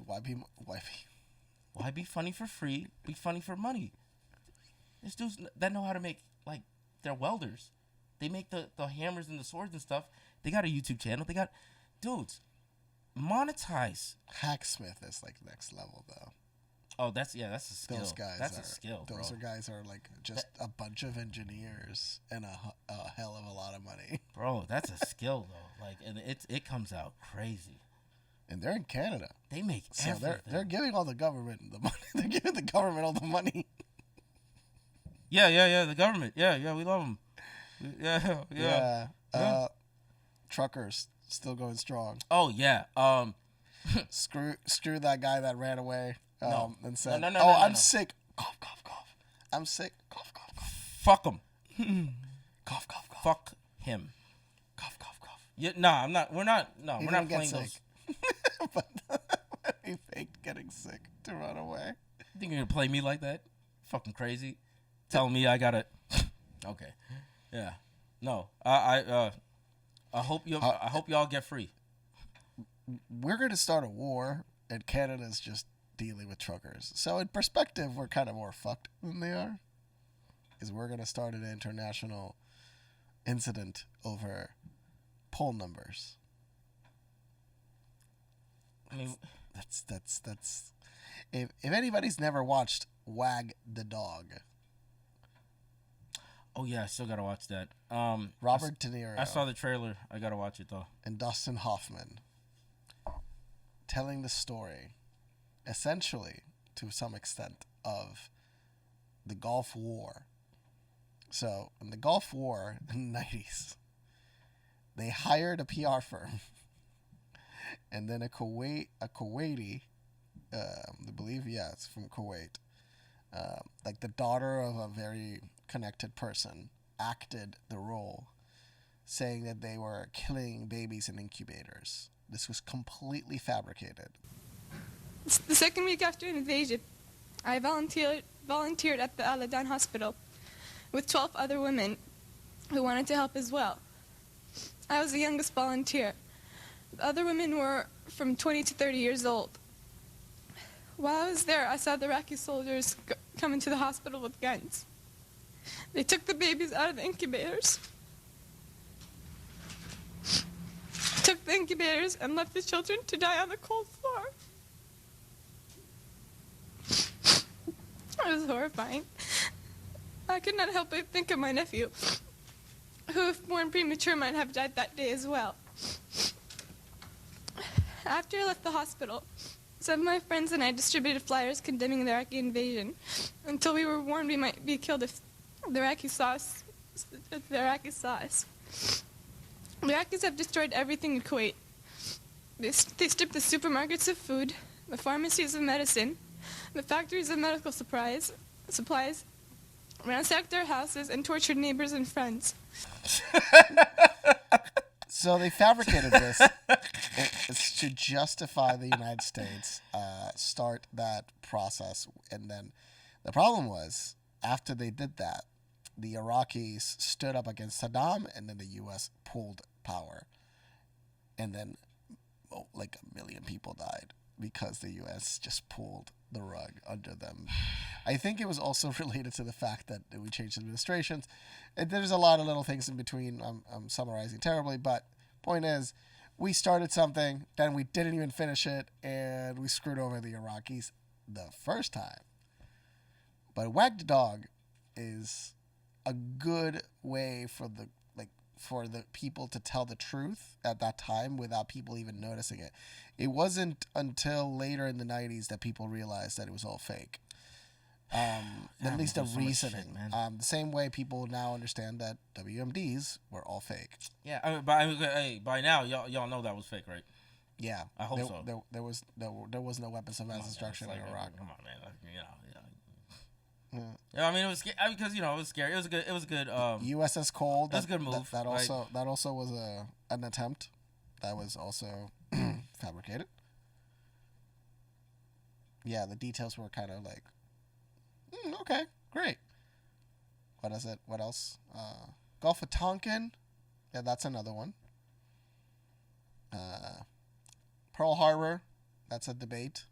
Why be funny for free? Be funny for money. There's dudes that know how to make, like, they're welders. They make the hammers and the swords and stuff. They got a YouTube channel. They got dudes. Monetize. Hacksmith is like next level though. Oh, that's a skill. Those guys that's a skill, bro. Those guys are like just a bunch of engineers and a hell of a lot of money. Bro, that's a skill though. Like, and it comes out crazy. And they're in Canada. They make everything. They're giving all the government the money. They're giving the government all the money. Yeah. The government. Yeah. We love them. Yeah. Truckers. Still going strong. Oh yeah. Screw that guy that ran away. and said, no, I'm sick. Cough, cough, cough. I'm sick. Cough, cough, cough. Fuck him. Cough, cough, cough. Fuck him. Cough, cough, cough. Yeah, nah, I'm not. We're not. No, He we're not didn't get playing sick. those. But he faked getting sick to run away. You think you're gonna play me like that? Fucking crazy. Telling me I gotta. Okay. Yeah. No. I hope you. I hope y'all get free. We're gonna start a war, and Canada's just dealing with truckers. So in perspective, we're kind of more fucked than they are. Because we're gonna start an international incident over poll numbers. I mean, that's. If anybody's never watched Wag the Dog. Oh yeah, I still gotta watch that. Robert De Niro. I saw the trailer. I gotta watch it though. And Dustin Hoffman telling the story, essentially, to some extent, of the Gulf War. So, in the Gulf War in the 90s, they hired a PR firm, and then a Kuwaiti, I believe, yeah, it's from Kuwait, like the daughter of a very connected person, acted the role, saying that they were killing babies in incubators. This was completely fabricated. The second week after an invasion, I volunteered at the Al-Adan hospital with 12 other women who wanted to help as well. I was the youngest volunteer. The other women were from 20 to 30 years old. While I was there, I saw the Iraqi soldiers come into the hospital with guns. They took the babies out of the incubators, took the incubators, and left the children to die on the cold floor. It was horrifying. I could not help but think of my nephew, who, if born premature, might have died that day as well. After I left the hospital, some of my friends and I distributed flyers condemning the Iraqi invasion until we were warned we might be killed if the Iraqis saw us. The Iraqis have destroyed everything in Kuwait. They stripped the supermarkets of food, the pharmacies of medicine, the factories of medical supplies, ransacked our houses, and tortured neighbors and friends. So they fabricated this. It's to justify the United States start that process. And then the problem was, after they did that, the Iraqis stood up against Saddam, and then the U.S. pulled power. And then like 1 million people died because the U.S. just pulled the rug under them. I think it was also related to the fact that we changed administrations. And there's a lot of little things in between. I'm summarizing terribly, but point is, we started something, then we didn't even finish it, and we screwed over the Iraqis the first time. But Wag the Dog is a good way for the people to tell the truth at that time without people even noticing it. It wasn't until later in the 90s that people realized that it was all fake. At least the reasoning. The same way people now understand that WMDs were all fake. Yeah, I mean, by now y'all know that was fake, right? Yeah, I hope so. There was no weapons of mass destruction in Iraq. Come on, man. Yeah, I mean, it was because it was scary. It was a good. USS Cole. That's a good move. That also was an attempt. That was also fabricated. Yeah, the details were kind of like, okay, great. What is it? What else? Gulf of Tonkin. Yeah, that's another one. Pearl Harbor. That's a debate,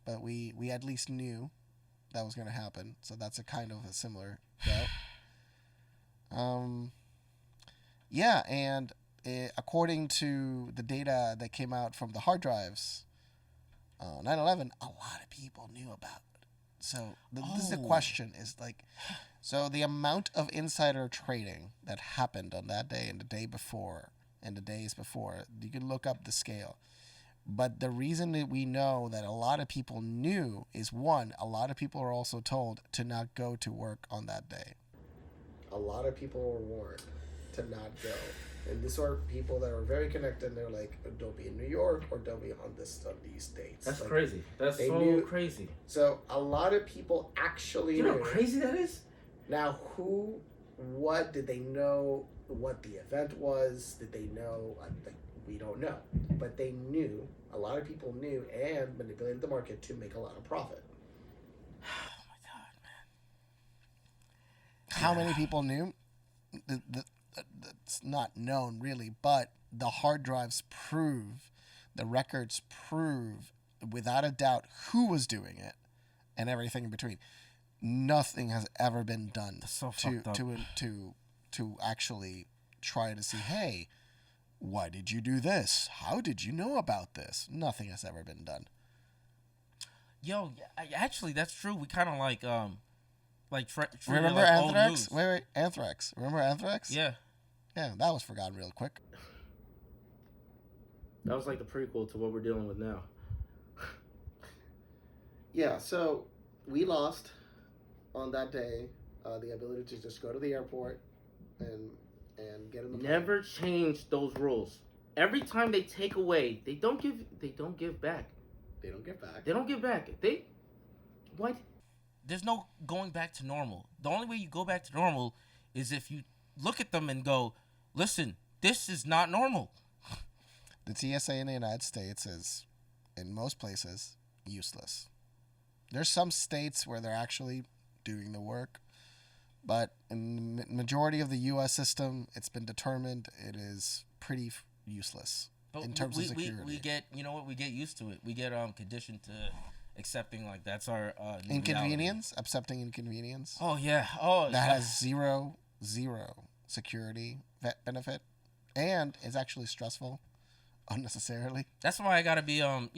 but we at least knew that was going to happen, so that's a kind of a similar route. Yeah, and according to the data that came out from the hard drives, 9/11, a lot of people knew about it. So this is the question: is like, so the amount of insider trading that happened on that day and the day before and the days before, you can look up the scale. But the reason that we know that a lot of people knew is, one, a lot of people are also told to not go to work on that day. A lot of people were warned to not go. And these are people that are very connected, and they're like, don't be in New York or don't be on these dates. That's like, crazy. That's so crazy. So a lot of people actually You know knew. how crazy that is? Now, what did they know what the event was? Did they know? Like, we don't know. But they knew, a lot of people knew and manipulated the market to make a lot of profit. Oh my God, man. How many people knew? It's not known really, but the hard drives prove, the records prove without a doubt who was doing it and everything in between. Nothing has ever been done to actually try to see, hey, why did you do this? How did you know about this? Nothing has ever been done. Yo, actually, that's true. We kind of remember Anthrax? Wait, Anthrax. Remember Anthrax? Yeah. Yeah, that was forgotten real quick. That was like the prequel to what we're dealing with now. Yeah, so we lost on that day the ability to just go to the airport and get in the plane. Never change those rules. Every time they take away, they don't give back. They don't give back. They don't give back. What? There's no going back to normal. The only way you go back to normal is if you look at them and go, listen, this is not normal. The TSA in the United States is, in most places, useless. There's some states where they're actually doing the work, but in the majority of the U.S. system, it's been determined it is pretty useless in terms of security. We get, you know what? We get used to it. We get conditioned to accepting like that's our new inconvenience. reality. Accepting inconvenience. Oh yeah. Oh, that has zero security benefit, and is actually stressful, unnecessarily. That's why I gotta be not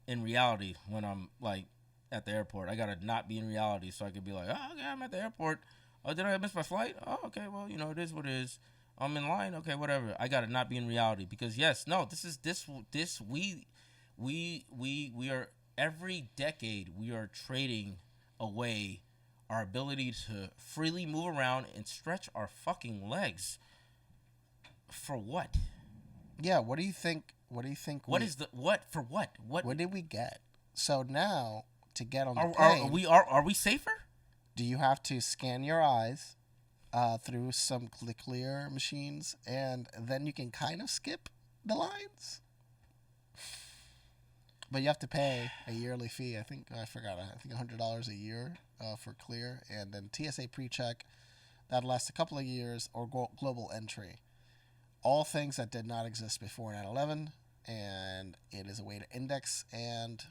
in reality when I'm like at the airport. I gotta not be in reality so I could be like, oh, okay, I'm at the airport. Oh, did I miss my flight? Oh, okay, well, it is what it is. I'm in line. Okay, whatever. I gotta not be in reality because we are every decade we are trading away our ability to freely move around and stretch our fucking legs. For what? Yeah, what do you think? What For what? What did we get? So now to get on the plane, are we safer? Do you have to scan your eyes through some clear machines, and then you can kind of skip the lines? But you have to pay a yearly fee. I think $100 a year for clear, and then TSA pre-check that lasts a couple of years, or global entry. All things that did not exist before 9/11, and it is a way to index and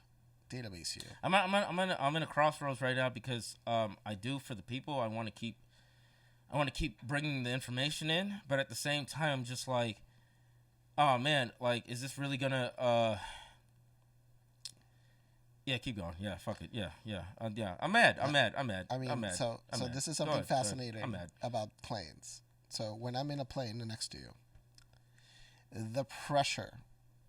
database you. I'm in a crossroads right now because I do for the people. I want to keep bringing the information in, but at the same time, I'm just like, oh man, like, is this really gonna? Yeah, keep going. Yeah, fuck it. Yeah. I'm mad. So this is something fascinating about planes. So when I'm in a plane next to you, the pressure,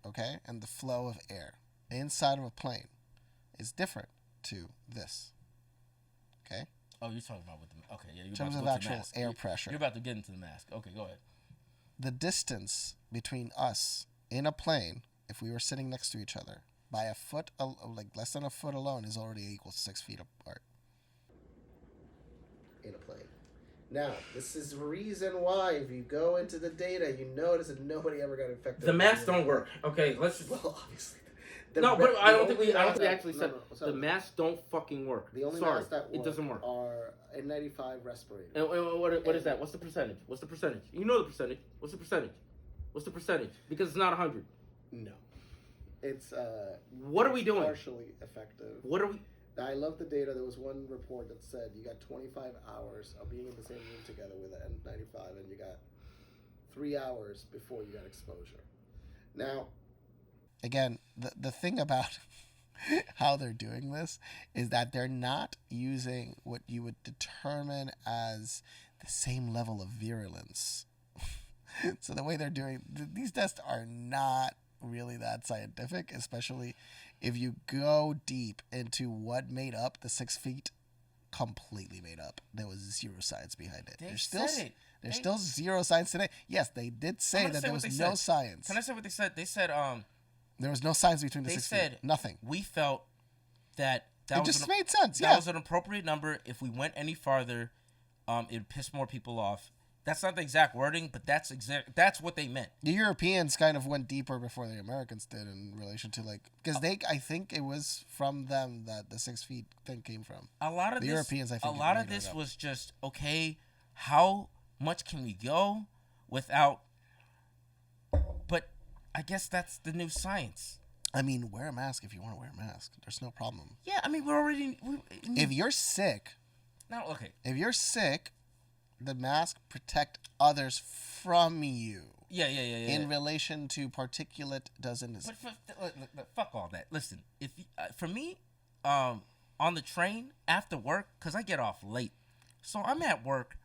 okay, and the flow of air inside of a plane is different to this. Okay? Oh, you're talking about okay, yeah, in terms of actual air pressure. You're about to get into the mask. Okay, go ahead. The distance between us in a plane, if we were sitting next to each other, by a foot, like less than a foot alone, is already equal to 6 feet apart. In a plane. Now, this is the reason why, if you go into the data, you notice that nobody ever got infected. The masks don't work. Okay, let's just. Well, obviously. But I don't think we actually said the masks don't fucking work. The only masks that work, it doesn't work, are N95 respirators. And what is that? What's the percentage? You know the percentage. What's the percentage? Because it's not 100. No. It's what are we doing? Partially effective. What are we? I love the data. There was one report that said you got 25 hours of being in the same room together with an N95, and you got 3 hours before you got exposure. Now, again, the thing about how they're doing this is that they're not using what you would determine as the same level of virulence. So the way they're doing these tests are not really that scientific, especially if you go deep into what made up the 6 feet completely made up. There was zero science behind it. They There's still said it. There's still zero science today. Yes, they did say that there was no science. Can I say what they said? They said there was no science between the 6 feet. They said nothing. We felt that it just made sense. That was an appropriate number. If we went any farther, it'd piss more people off. That's not the exact wording, but that's what they meant. The Europeans kind of went deeper before the Americans did in relation to because I think it was from them that the 6 feet thing came from. A lot of the Europeans, I think. A lot of this was just okay. How much can we go without? But I guess that's the new science. I mean, wear a mask if you want to wear a mask. There's no problem. Yeah, I mean, if you're sick. No, okay. If you're sick, the mask protect others from you. Yeah. In relation to particulate doesn't. But fuck all that. Listen, if for me, on the train after work, cause I get off late, so I'm at work.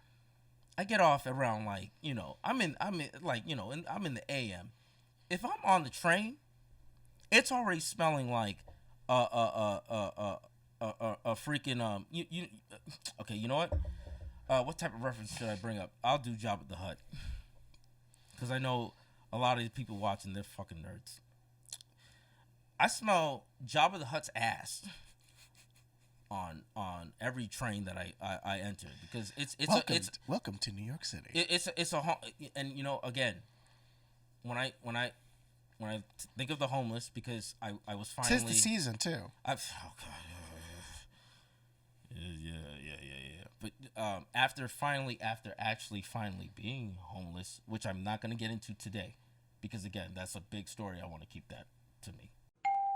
I get off around I'm in the AM. If I'm on the train, it's already smelling like a freaking okay, you know what? What type of reference should I bring up? I'll do Jabba the Hutt. Because I know a lot of the people watching, they're fucking nerds. I smell Jabba the Hutt's ass on every train that I enter. Because it's welcome to New York City. It's and again, when I think of the homeless, because I was finally. Tis the season too. Oh God. Yeah. But after actually being homeless, which I'm not going to get into today, because again, that's a big story. I want to keep that to me.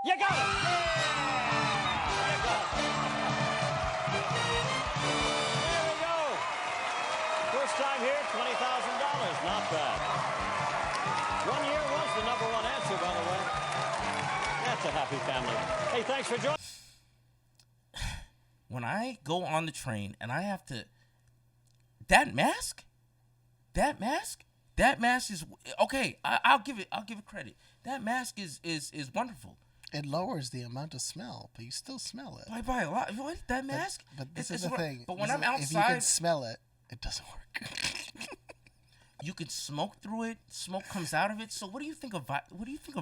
You got it! Yeah! You got it! There we go. First time here, $20,000. Not bad. 1 year was the #1 answer, by the way. That's a happy family. Hey, thanks for joining. When I go on the train and I have to, that mask is okay. I'll give it credit. That mask is wonderful. It lowers the amount of smell, but you still smell it. By a lot. What? That mask? But this is the thing. But when I'm outside, if you can smell it, it doesn't work. You can smoke through it. Smoke comes out of it. So what do you think a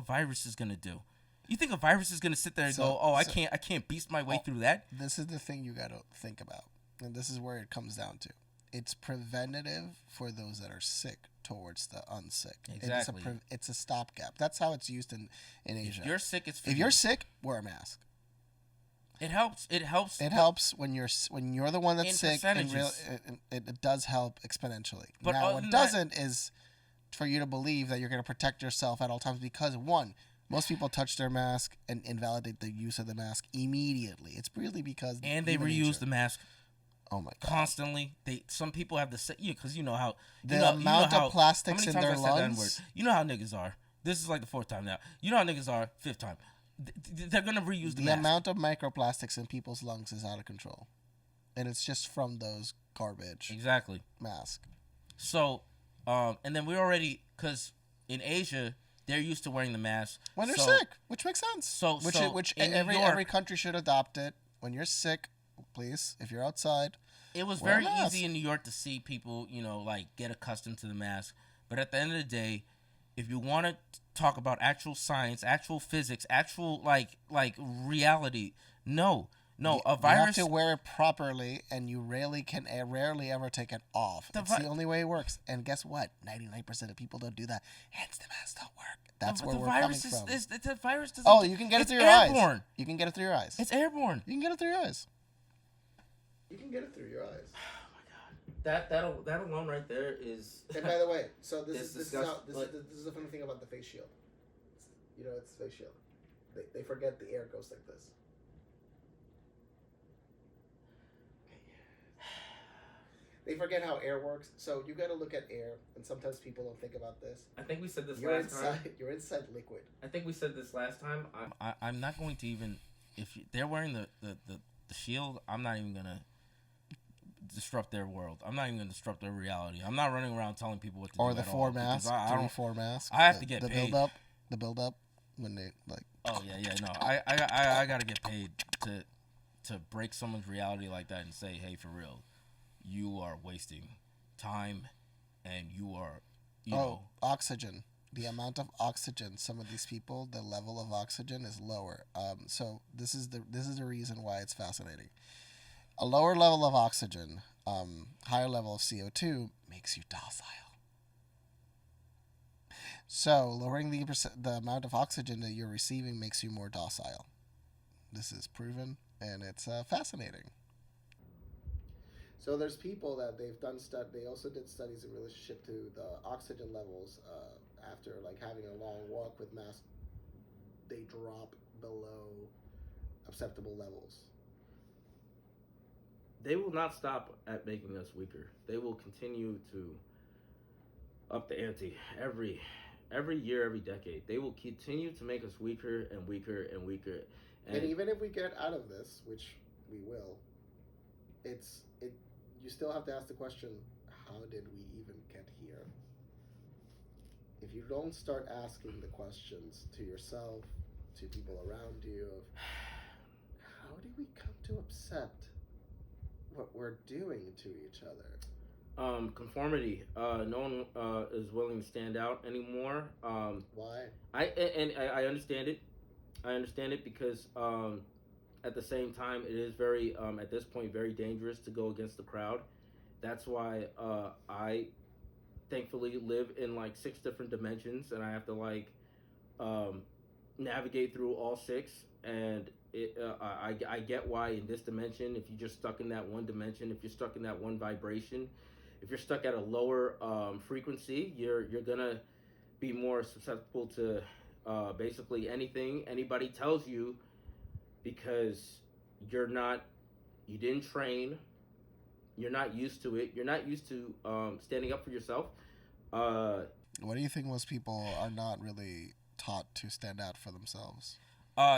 virus is gonna do? You think a virus is gonna sit there and go, "Oh, I can't beast my way through that"? This is the thing you gotta think about, and this is where it comes down to. It's preventative for those that are sick towards the unsick. Exactly. It's a stopgap. That's how it's used in Asia. If you're sick, it's for if you. you're sick, wear a mask. It helps. It helps when you're the one that's sick. It does help exponentially. But now, what doesn't is for you to believe that you're going to protect yourself at all times because most people touch their mask and invalidate the use of the mask immediately. It's really because they reuse the mask. Oh my God! Constantly, some people have because you know how the amount of plastics in their lungs. You know how niggas are. This is like the 4th time now. You know how niggas are. 5th time. They're gonna reuse the mask. The amount of microplastics in people's lungs is out of control, and it's just from those garbage. Exactly. Mask. So, and then because in Asia they're used to wearing the mask when they're sick, which makes sense. Which every country should adopt it. When you're sick, please, if you're outside, it was very easy in New York to see people, get accustomed to the mask. But at the end of the day, if you want to talk about actual science, actual physics, actual like reality, no, a virus. You have to wear it properly, and you rarely ever take it off. It's the only way it works. And guess what? 99% of people don't do that. Hence, the masks don't work. That's where we're coming from. The virus doesn't. Oh, you can get it through your eyes. You can get it through your eyes. It's airborne. You can get it through your eyes. You can get it through your eyes. Oh my God. That alone right there is. And by the way, so this is the funny thing about the face shield. It's face shield. They forget the air goes like this. They forget how air works. So you got to look at air, and sometimes people don't think about this. I think we said this last time. You're inside liquid. I think we said this last time. I'm not going to even they're wearing the shield. I'm not even gonna disrupt their world. I'm not even gonna disrupt their reality. I'm not running around telling people what to do. Or the 4 masks. Doing 4 masks. I have to get paid. The build up when they like. Oh yeah. No, I gotta get paid to break someone's reality like that and say, hey, for real, you are wasting time, and you are, you know. Oxygen. The amount of oxygen, some of these people, the level of oxygen is lower. So this is the reason why it's fascinating. A lower level of oxygen, higher level of CO2 makes you docile. So lowering the amount of oxygen that you're receiving makes you more docile. This is proven, and it's fascinating. So there's people that they've done they also did studies in relationship to the oxygen levels after like having a long walk with masks. They drop below acceptable levels. They will not stop at making us weaker. They will continue to up the ante every year, every decade. They will continue to make us weaker and weaker and weaker. And even if we get out of this, which we will, you still have to ask the question, how did we even get here? If you don't start asking the questions to yourself, to people around you, of how did we come to accept what we're doing to each other? Conformity. No one is willing to stand out anymore. Why? I understand it. I understand it because at the same time, it is very, at this point, very dangerous to go against the crowd. That's why I thankfully live in like 6 different dimensions, and I have to like navigate through all 6. And I get why in this dimension, if you're just stuck in that one dimension, if you're stuck in that one vibration, if you're stuck at a lower frequency, you're gonna be more susceptible to basically anything anybody tells you, because you didn't train, you're not used to it, you're not used to standing up for yourself. What do you think most people are not really taught to stand out for themselves?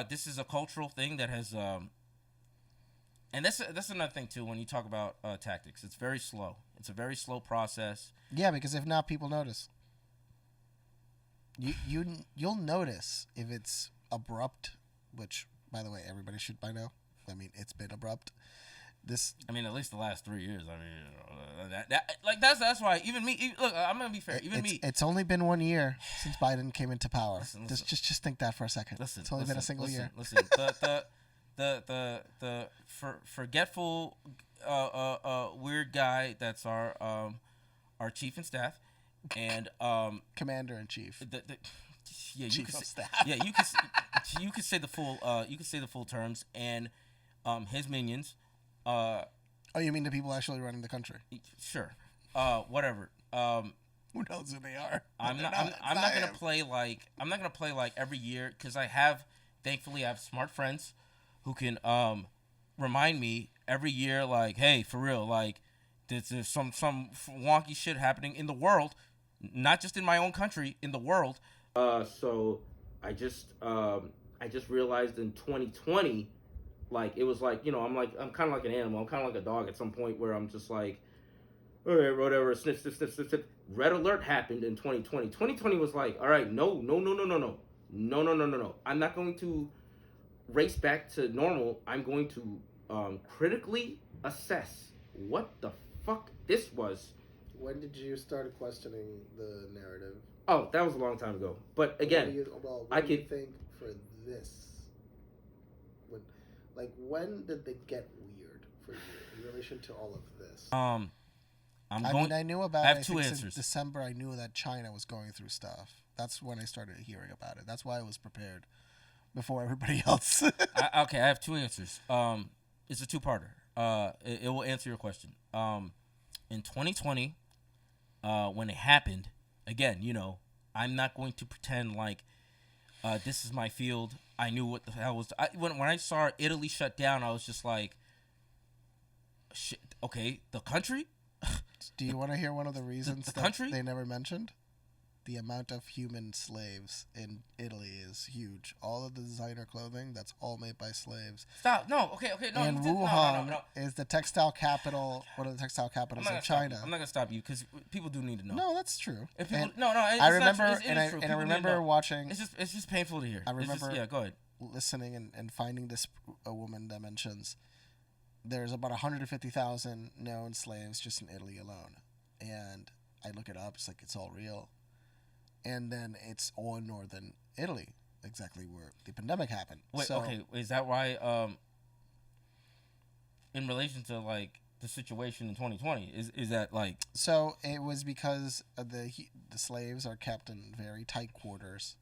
This is a cultural thing that has, and that's another thing too. When you talk about tactics, it's very slow. It's a very slow process. Yeah, because if not, people notice. You'll notice if it's abrupt, which, by the way, everybody should by now. I mean, it's been abrupt. At least the last 3 years. That's why even me. Look, I'm gonna be fair. It's only been 1 year since Biden came into power. Listen. Just think that for a second. It's only been a single year. Listen. The forgetful weird guy that's our chief in staff and commander in chief. You could say the full terms, and his minions. Oh, you mean the people actually running the country? Sure. Whatever. Who knows who they are? I'm not gonna play like every year, because thankfully I have smart friends who can remind me every year, like, hey, for real, like there's some wonky shit happening in the world, not just in my own country, in the world. So I just realized in 2020. Like, it was like, I'm kind of like an animal. I'm kind of like a dog at some point where I'm just like, all right, whatever, sniff, sniff, sniff, sniff, sniff. Red alert happened in 2020. 2020 was like, all right, no. I'm not going to race back to normal. I'm going to critically assess what the fuck this was. When did you start questioning the narrative? Oh, that was a long time ago. But again, what do you think for this? When did they get weird for you in relation to all of this? I knew about it. I have 2 answers. In December, I knew that China was going through stuff. That's when I started hearing about it. That's why I was prepared before everybody else. I have 2 answers. It's a 2-parter. It will answer your question. In 2020, when it happened, again, I'm not going to pretend like this is my field. I knew what the hell was. When I saw Italy shut down, I was just like, shit, okay, the country? Do you want to hear one of the reasons the country? They never mentioned? The amount of human slaves in Italy is huge. All of the designer clothing, that's all made by slaves. Stop. No, okay, no. And Wuhan is the textile capital, one of the textile capitals of China. I'm not going to stop you, because people do need to know. No, that's true. I remember watching. It's just painful to hear. I remember go ahead. Listening and finding this a woman that mentions there's about 150,000 known slaves just in Italy alone. And I look it up, it's like it's all real. And then it's all in northern Italy, exactly where the pandemic happened. Wait, so, okay, is that why, in relation to, like, the situation in 2020, is that, like... So it was because the slaves are kept in very tight quarters.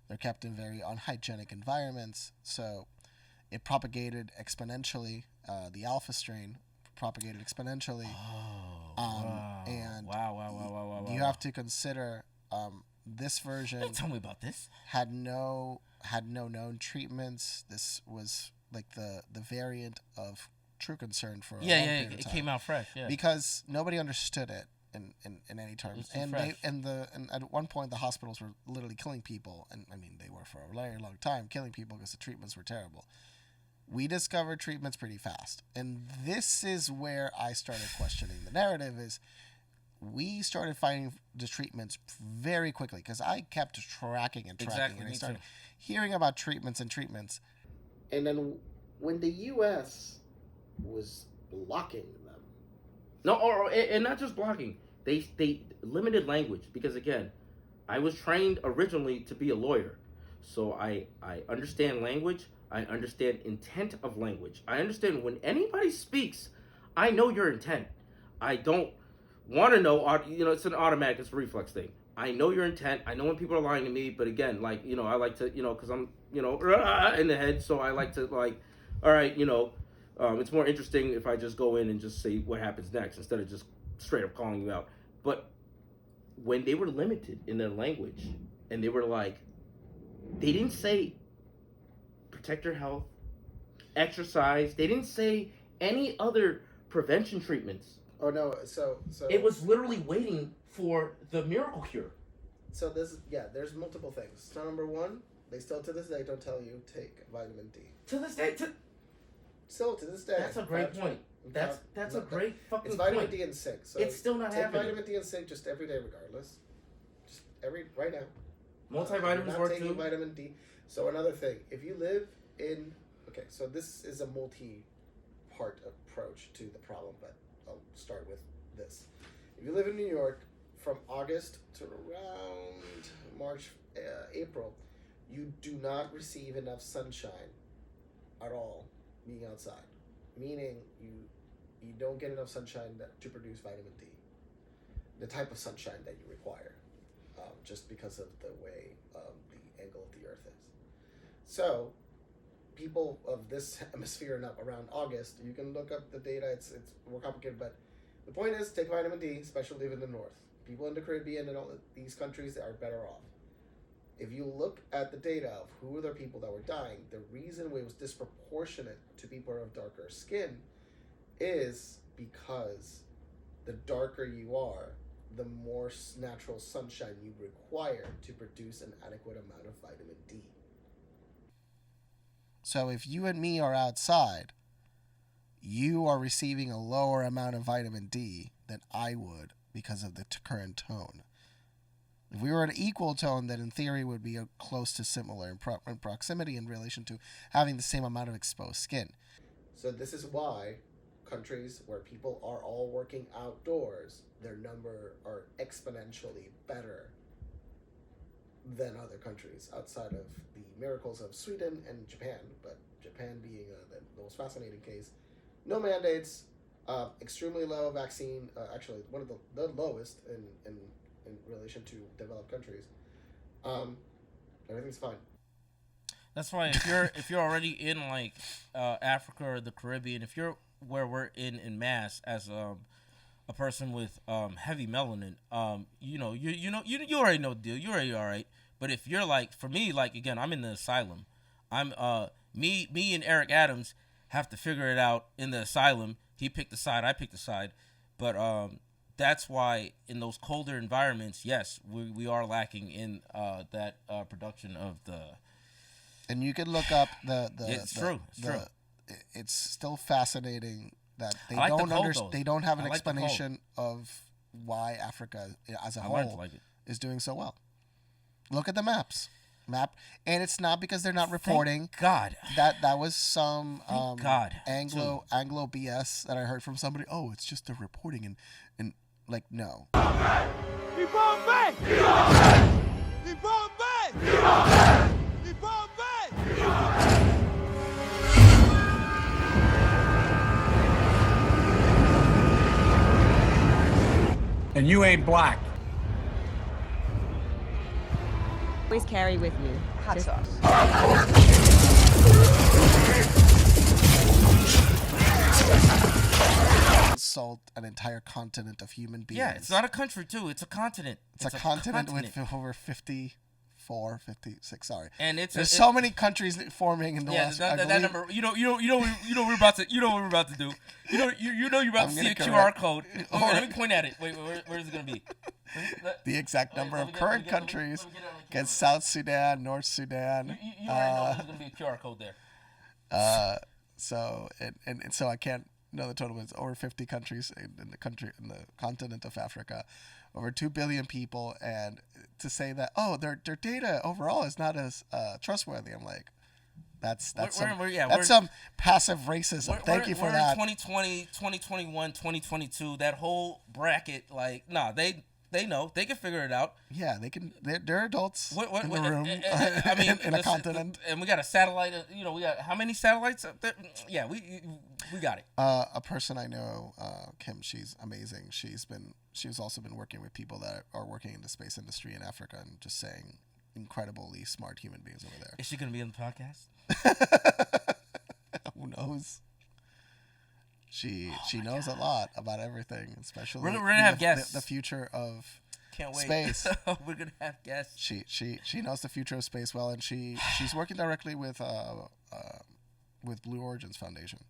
They're kept in very unhygienic environments, so it propagated exponentially. The alpha strain propagated exponentially. Oh, wow. And Wow. you have to consider this version. Tell me about this. Had no known treatments. This was like the variant of true concern for a long period of it time. came out fresh. Yeah, because nobody understood it in any terms, and fresh. and at one point the hospitals were literally killing people, and I mean they were for a very long time killing people because the treatments were terrible. We discovered treatments pretty fast, and this is where I started questioning the narrative. Is we started finding the treatments very quickly because I kept tracking and Exactly, and I me started too. hearing about treatments. And then when the U.S. was blocking them, And not just blocking. They limited language because, again, I was trained originally to be a lawyer, so I understand language. I understand intent of language. I understand when anybody speaks, I know your intent. I don't want to know, it's an automatic, it's a reflex thing. I know your intent. I know when people are lying to me, but again, like, I like to, because I'm, in the head, so I like to, like, all right, it's more interesting if I just go in and just say what happens next instead of just straight up calling you out. But when they were limited in their language and they were like, they didn't say protect your health, exercise. They didn't say any other prevention treatments. Oh no! So It was literally waiting for the miracle cure. So there's multiple things. So number one, they still to this day don't tell you take vitamin D. To this day, Still to this day. That's a great point. That's a great fucking It's vitamin point. D and zinc. So It's still not take happening. vitamin D and zinc just every day, regardless. Just right now. Multivitamins You're not work taking too. vitamin D. So another thing, if you live in so this is a multi-part approach to the problem, but I'll start with this. If you live in New York, from August to around March, April, you do not receive enough sunshine at all being outside. Meaning you don't get enough sunshine to produce vitamin D. The type of sunshine that you require, just because of the way the angle of the Earth is. So, people of this hemisphere and up around August, you can look up the data. It's more complicated, but the point is take vitamin D, especially live in the north. People in the Caribbean and all these countries are better off. If you look at the data of who are the people that were dying, the reason it was disproportionate to people of darker skin is because the darker you are, the more natural sunshine you require to produce an adequate amount of vitamin D. So if you and me are outside, you are receiving a lower amount of vitamin D than I would because of the current tone. If we were an equal tone, then in theory would be close to similar in proximity in relation to having the same amount of exposed skin. So this is why countries where people are all working outdoors, their number are exponentially better than other countries outside of the miracles of Sweden and Japan, but Japan being the most fascinating case. No mandates, extremely low vaccine, actually one of the lowest in relation to developed countries. Everything's fine. That's why if you're already in like Africa or the Caribbean, if you're where we're in mass as a person with heavy melanin, you already know the deal. You're already all right. But if you're like, for me, like again, I'm in the asylum. I'm me and Eric Adams have to figure it out in the asylum. He picked the side, I picked the side. But that's why in those colder environments, yes, we are lacking in that production of the. And you could look up It's true. It's still fascinating that they I like don't the cold, they don't have an I like the cold. explanation of why Africa as a I learned to whole like it. is doing so well. Look at the maps. map, and it's not because they're not reporting. Thank God. That was some God, Anglo BS that I heard from somebody. Oh, it's just the reporting and like no. And you ain't black. Always carry with you hot sauce. Insult an entire continent of human beings. Yeah, it's not a country too. It's a continent. It's a continent with over 54, 56. Sorry, and there's so many countries forming in the West. That number. You know what we're about to. You know what we're about to do. You know you're about to see a QR code. Let me point at it. Wait, where is it gonna be? The exact number of current countries against South Sudan, North Sudan. You already know there's gonna be a QR code there. So I can't know the total. It's over 50 countries in the continent of Africa, over 2 billion people, and to say that their data overall is not as trustworthy, I'm like, that's some passive racism. Thank you for that. We're in 2020, 2021, 2022. That whole bracket, like, nah, they know. They can figure it out. Yeah, they can. They're adults in the room. I mean, in a continent. And we got a satellite. We got how many satellites up there? Yeah, we got it. A person I know, Kim, she's amazing. She's also been working with people that are working in the space industry in Africa and just saying incredibly smart human beings over there. Is she going to be on the podcast? Who knows? She knows a lot about everything, especially we're gonna have guests. The future of Can't wait. space. We're gonna have guests. She knows the future of space well, and she's working directly with Blue Origin's Foundation.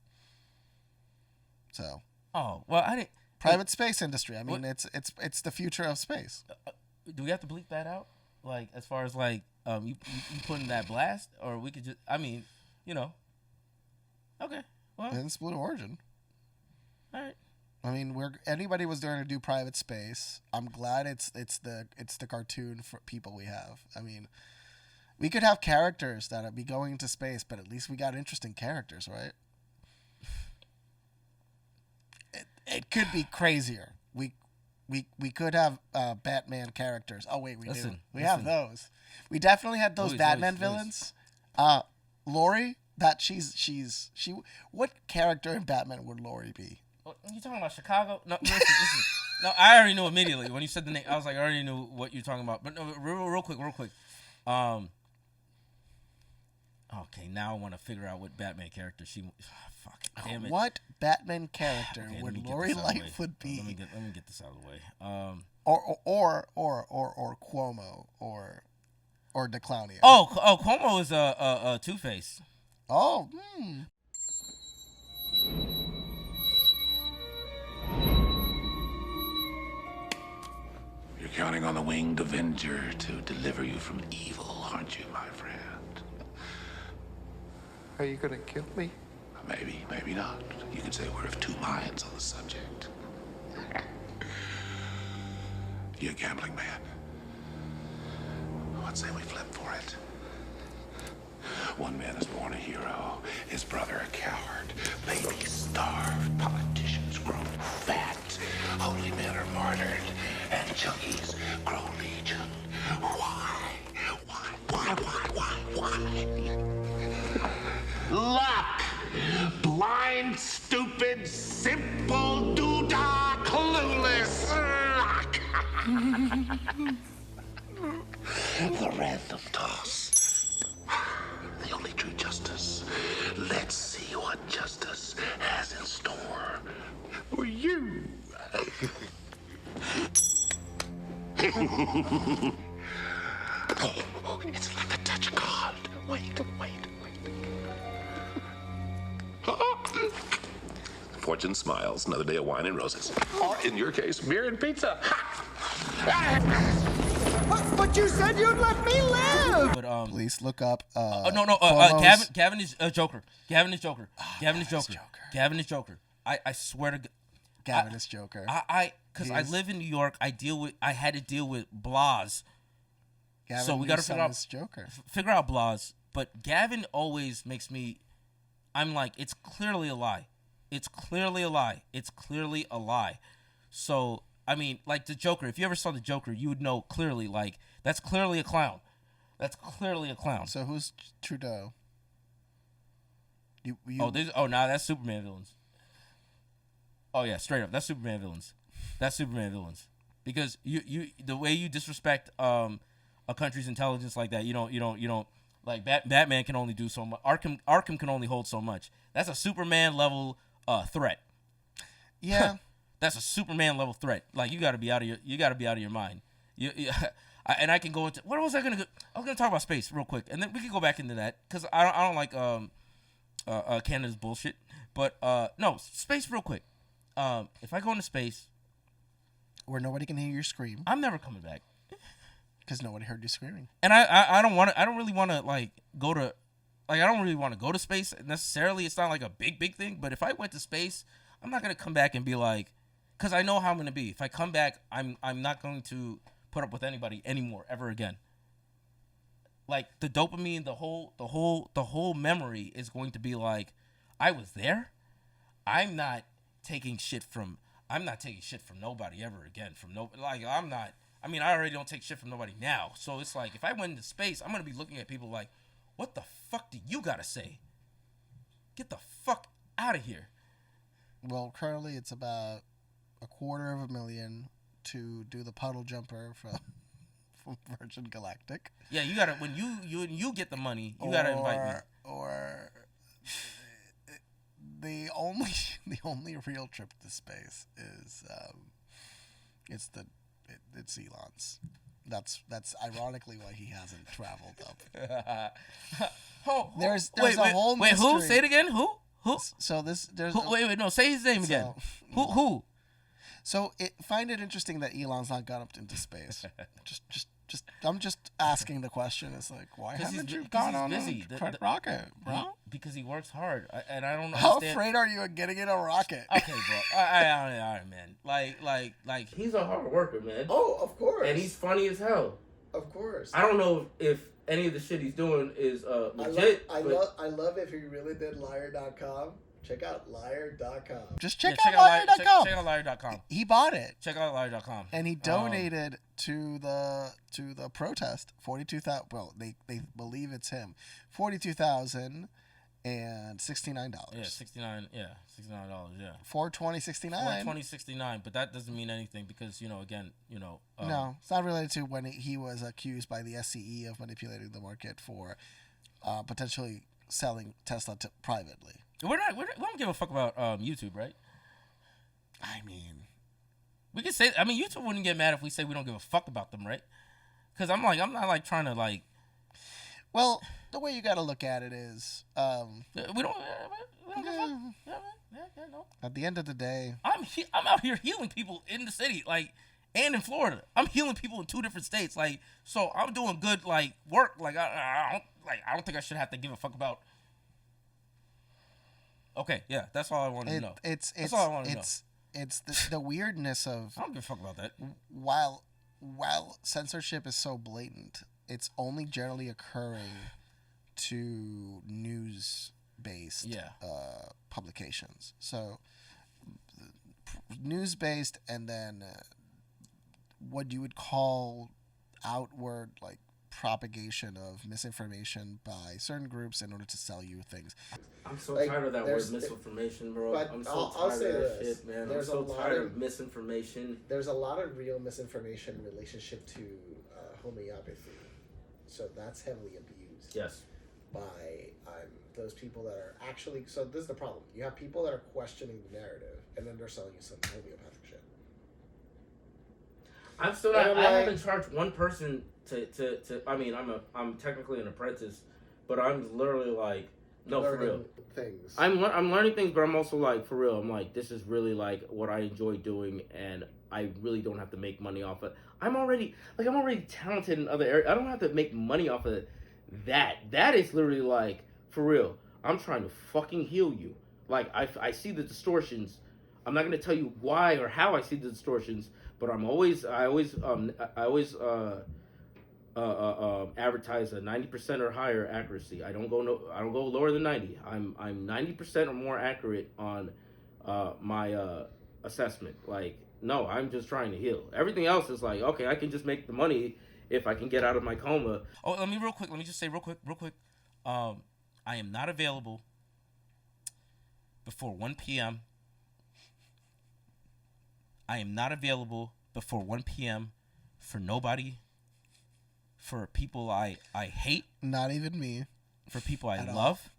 So. Oh well, I didn't. Private space industry. I mean, it's the future of space. Do we have to bleep that out? Like, as far as like you putting that blast, or we could just. I mean, Okay. Well. And it's Blue Origin. All right. I mean, anybody was going to do private space. I'm glad it's the cartoon for people we have. I mean, we could have characters that would be going into space, but at least we got interesting characters, right? It could be crazier. We could have Batman characters. Oh wait, we have those. We definitely had those Batman villains. Lori, what character in Batman would Lori be? You talking about Chicago? No, listen. No, I already knew immediately when you said the name. I was like, I already knew what you're talking about. But no, real quick. Okay, now I want to figure out what Batman character she. Fuck, damn it. What Batman character would Lori Lightfoot be? Let me get this out of the way. Or Cuomo or DeClownia. Oh, Cuomo is a Two-Face. Oh. You're counting on the winged Avenger to deliver you from evil, aren't you, my friend? Are you gonna kill me? Maybe, maybe not. You could say we're of two minds on the subject. You a gambling man? What say we flip for it? One man is born a hero, his brother a coward, babies starved, politicians grow fat, holy men are martyred, and junkies grow legion. Why? Luck! Blind, stupid, simple, doodah, clueless luck! The random toss. The only true justice. Let's see what justice has in store for you. Oh, it's like the touch of God. Wait. Fortune smiles. Another day of wine and roses. Or in your case, beer and pizza. But you said you'd let me live. But please look up. Gavin is Joker. Gavin is Joker. Gavin is Joker. I swear to God. Gavin is Joker. Because I live in New York. I had to deal with blahs. Gavin so we got to figure out Joker. Figure out Blas. But Gavin always makes me. I'm like, it's clearly a lie. It's clearly a lie. It's clearly a lie. So I mean, like the Joker. If you ever saw the Joker, you would know clearly. Like that's clearly a clown. That's clearly a clown. So who's Trudeau? That's Superman villains. Oh yeah, straight up, that's Superman villains. That's Superman villains. Because you the way you disrespect a country's intelligence like that, you don't like Batman can only do so much. Arkham can only hold so much. That's a Superman level threat. Yeah, that's a Superman level threat. Like you got to be out of your mind. And I can go into what was I gonna go? I was gonna talk about space real quick, and then we can go back into that because I don't like Canada's bullshit. But no, space real quick. If I go into space where nobody can hear you scream, I'm never coming back because nobody heard you screaming. And I don't really want to like go to like I don't really want to go to space necessarily. It's not like a big thing. But if I went to space, I'm not gonna come back and be like, because I know how I'm gonna be. If I come back, I'm not going to put up with anybody anymore ever again. Like the dopamine, the whole memory is going to be like, I was there. I'm not taking shit from nobody ever again. I already don't take shit from nobody now. So it's like if I went into space, I'm gonna be looking at people like, what the fuck do you gotta say? Get the fuck out of here. Well, currently it's about $250,000 to do the puddle jumper from Virgin Galactic. Yeah, you gotta when you get the money, you gotta invite me. Or the only real trip to space is it's Elon's. That's ironically why he hasn't traveled up. There's a whole mystery. Who? Say it again. Who? So there's no, say his name again. Who? So find it interesting that Elon's not gone up into space. I'm just asking the question. It's like, why haven't you gone on a rocket, bro? Because he works hard, and I don't understand. How afraid are you of getting in a rocket? Okay, bro. All right, man. Like he's a hard worker, man. Oh, of course. And he's funny as hell. Of course. I don't know if any of the shit he's doing is legit. I love if he really did liar.com. Check out liar.com. Just check out liar.com. Check out liar.com. He bought it. Check out liar.com. And he donated to the protest 42,000. Well, they believe it's him. $42,069. Yeah, $69. Yeah, $69. Yeah. $420.69. But that doesn't mean anything because again. No, it's not related to when he was accused by the SCE of manipulating the market for potentially selling Tesla privately. We don't give a fuck about YouTube, right? I mean, we can say. I mean, YouTube wouldn't get mad if we say we don't give a fuck about them, right? Because I'm not like trying to like. Well, the way you got to look at it is, we don't give a fuck. Yeah, no. At the end of the day, I'm out here healing people in the city, like, and in Florida. I'm healing people in 2 different states, like. So I'm doing good, like, work. Like, I don't think I should have to give a fuck about. Okay, yeah, that's all I wanted to know. That's all I wanted to know. It's the weirdness of. I don't give a fuck about that. While censorship is so blatant, it's only generally occurring to news-based publications. So news-based, and then what you would call outward like propagation of misinformation by certain groups in order to sell you things. I'm so tired of that word misinformation, bro. I'm so tired of that shit, man. I'm so tired of misinformation. There's a lot of real misinformation in relationship to homeopathy. So that's heavily abused. Yes. By those people that are actually... So this is the problem. You have people that are questioning the narrative, and then they're selling you some homeopathic shit. I'm still not... I haven't charged one person to I mean, I'm technically an apprentice, but I'm literally like, no, for real. Things. I'm learning things, but I'm also like, for real, I'm like, this is really like what I enjoy doing, and I really don't have to make money off it. I'm already talented in other areas. I don't have to make money off of that. That is literally like, for real, I'm trying to fucking heal you. Like, I see the distortions. I'm not gonna tell you why or how I see the distortions, but I always advertise a 90% or higher accuracy. I don't go lower than 90. I'm 90% or more accurate on my assessment. Like, no, I'm just trying to heal. Everything else is like, okay, I can just make the money if I can get out of my coma. Oh, let me just say real quick. I am not available before 1 p.m. I am not available before 1 p.m. for nobody, for people I hate. Not even me. For people I love.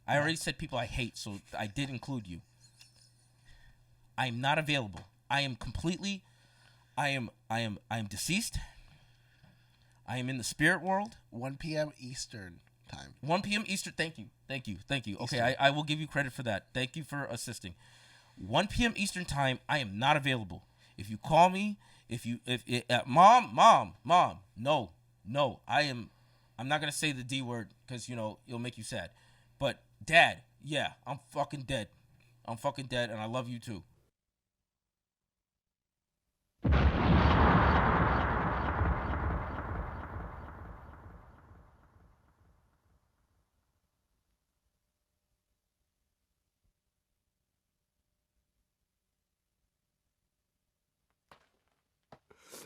I already said people I hate, so I did include you. I am not available. I am deceased. I am in the spirit world. 1 p.m. Eastern time. 1 p.m. Eastern. Thank you. Okay, I will give you credit for that. Thank you for assisting. 1 p.m. Eastern time, I am not available. If you call me, mom, no, I'm not gonna say the D word because it'll make you sad. But dad, yeah, I'm fucking dead, and I love you too.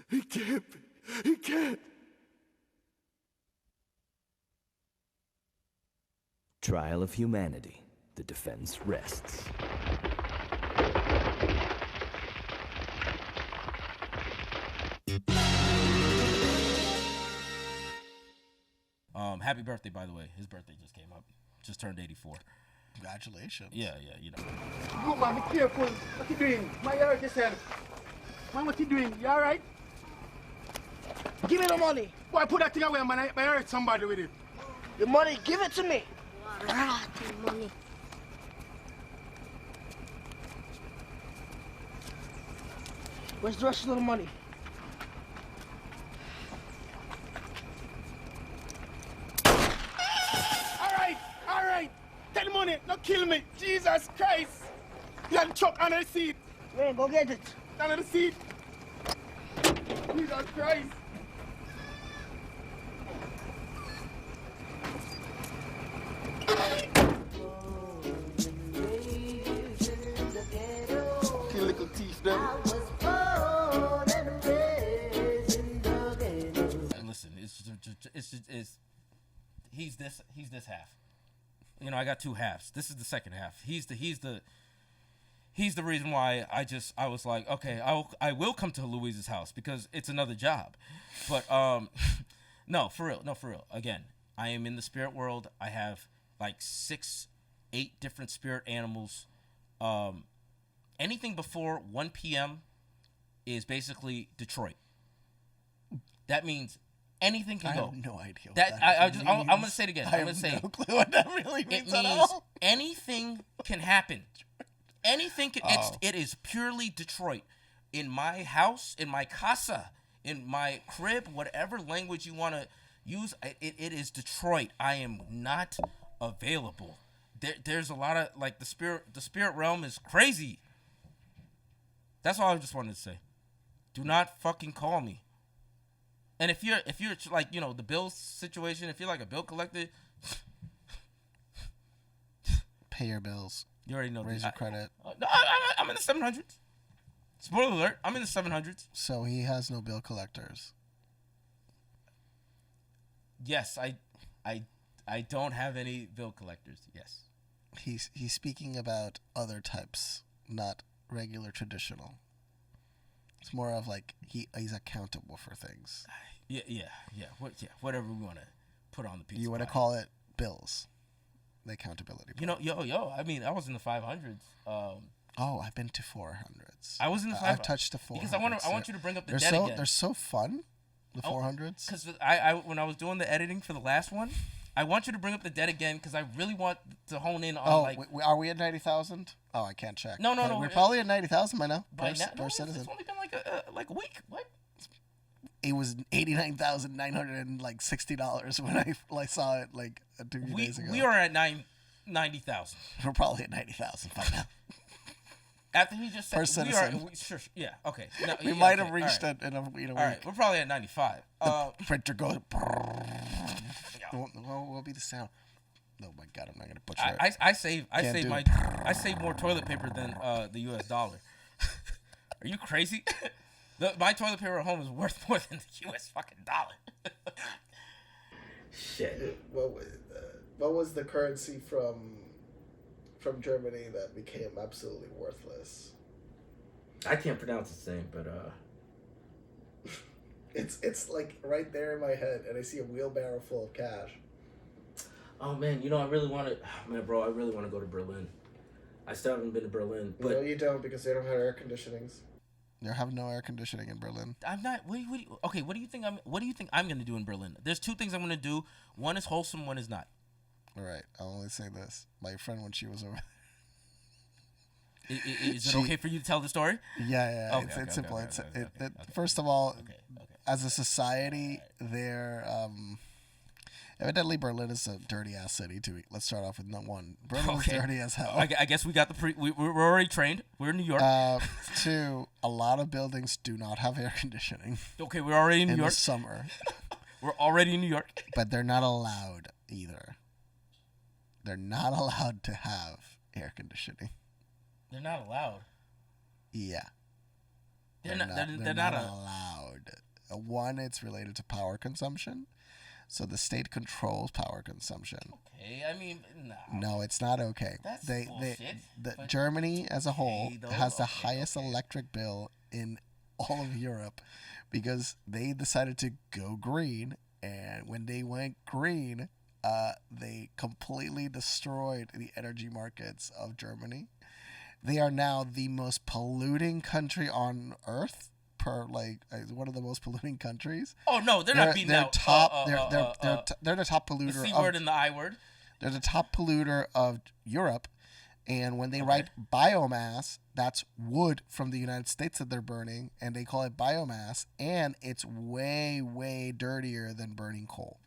He can't. He can't. Trial of humanity. The defense rests. Happy birthday, by the way. His birthday just came up. Just turned 84. Congratulations. Yeah. Go, man, be careful. What you doing? Man, you hurt yourself. Man, what you doing? You alright? Give me the money. Boy, put that thing away, man. I hurt somebody with it. The money, give it to me. The money. Where's the rest of the money? All right. Take the money. Don't kill me. Jesus Christ. You got the truck under the seat. Man, go get it. Under the seat. Jesus Christ. Kill little thief them. Listen, he's this half. I got two halves. This is the second half. He's the reason why I was like, okay, I will come to Louise's house because it's another job. But no, for real. Again, I am in the spirit world. I have like 6-8 different spirit animals. Anything before 1 p.m. is basically Detroit. That means anything can go. I have no idea. I'm gonna say it again. I'm gonna say no clue what that really means at all. Anything can happen. Anything can. It is purely Detroit. In my house, in my casa, in my crib, whatever language you want to use, it is Detroit. I am not available. There's a lot of the spirit realm is crazy. That's all I just wanted to say. Do not fucking call me. And if you're like, the bill situation, if you're like a bill collector, pay your bills. You already know. Raise your credit. No, I'm in the 700s. Spoiler alert, I'm in the 700s. So he has no bill collectors. Yes, I don't have any bill collectors. Yes. He's speaking about other types, not regular traditional. It's more of like he's accountable for things. Yeah. Whatever we want to put on the pizza. You want to call it bills, the accountability. Yo. I mean, I was in the 500s. I've been to 400s. I was in the 500s. I've touched the 400s. Because I want you to bring up the debt again. They're so fun. The 400s. Because I when I was doing the editing for the last one, I want you to bring up the debt again because I really want to hone in on are we at 90,000? Oh, I can't check. No. We're probably at 90,000 by now. Per citizen. It's only been like a week. What? It was $89,960 when I saw it 2 days ago. We are at 90,000. We're probably at 90,000 by now. After he just said, per citizen. Sure, yeah, okay. No, We yeah, might okay, have reached all right. it in a week. All right, we're probably at 95. The printer goes. What will be the sound? Oh my God, I'm not gonna butcher it. I save more toilet paper than the U.S. dollar. Are you crazy? My toilet paper at home is worth more than the U.S. fucking dollar. Shit. What was the currency from Germany that became absolutely worthless? I can't pronounce the same, but It's like right there in my head, and I see a wheelbarrow full of cash. oh man, I really want to. Man, bro, I really want to go to Berlin. I still haven't been to Berlin, but No, you don't, because they don't have air conditionings. They have no air conditioning in Berlin. I'm not. Okay, what do you think I'm gonna do in Berlin? There's two things I'm gonna do. One is wholesome. One is not. All right, I'll only say this: my friend, when she was over. Is it okay for you to tell the story? Yeah. Okay, it's simple. First of all, as a society, they're evidently Berlin is a dirty ass city. Let's start off with one. Berlin is dirty as hell. I guess we got we're already trained. We're in New York. Two, a lot of buildings do not have air conditioning. Okay, we're already in New York. In the summer. We're already in New York. But they're not allowed either. They're not allowed to have air conditioning. They're not allowed. Yeah. They're not allowed. One, it's related to power consumption. So the state controls power consumption. Okay, I mean, no. No, it's not okay. That's bullshit. Germany as a whole has the highest electric bill in all of Europe because they decided to go green. And when they went green, they completely destroyed the energy markets of Germany. They are now the most polluting country on earth, one of the most polluting countries. Oh no, they're not beating out. They're the top polluter. The C word and the I word. They're the top polluter of Europe, and when they write biomass, that's wood from the United States that they're burning, and they call it biomass, and it's way, way dirtier than burning coal.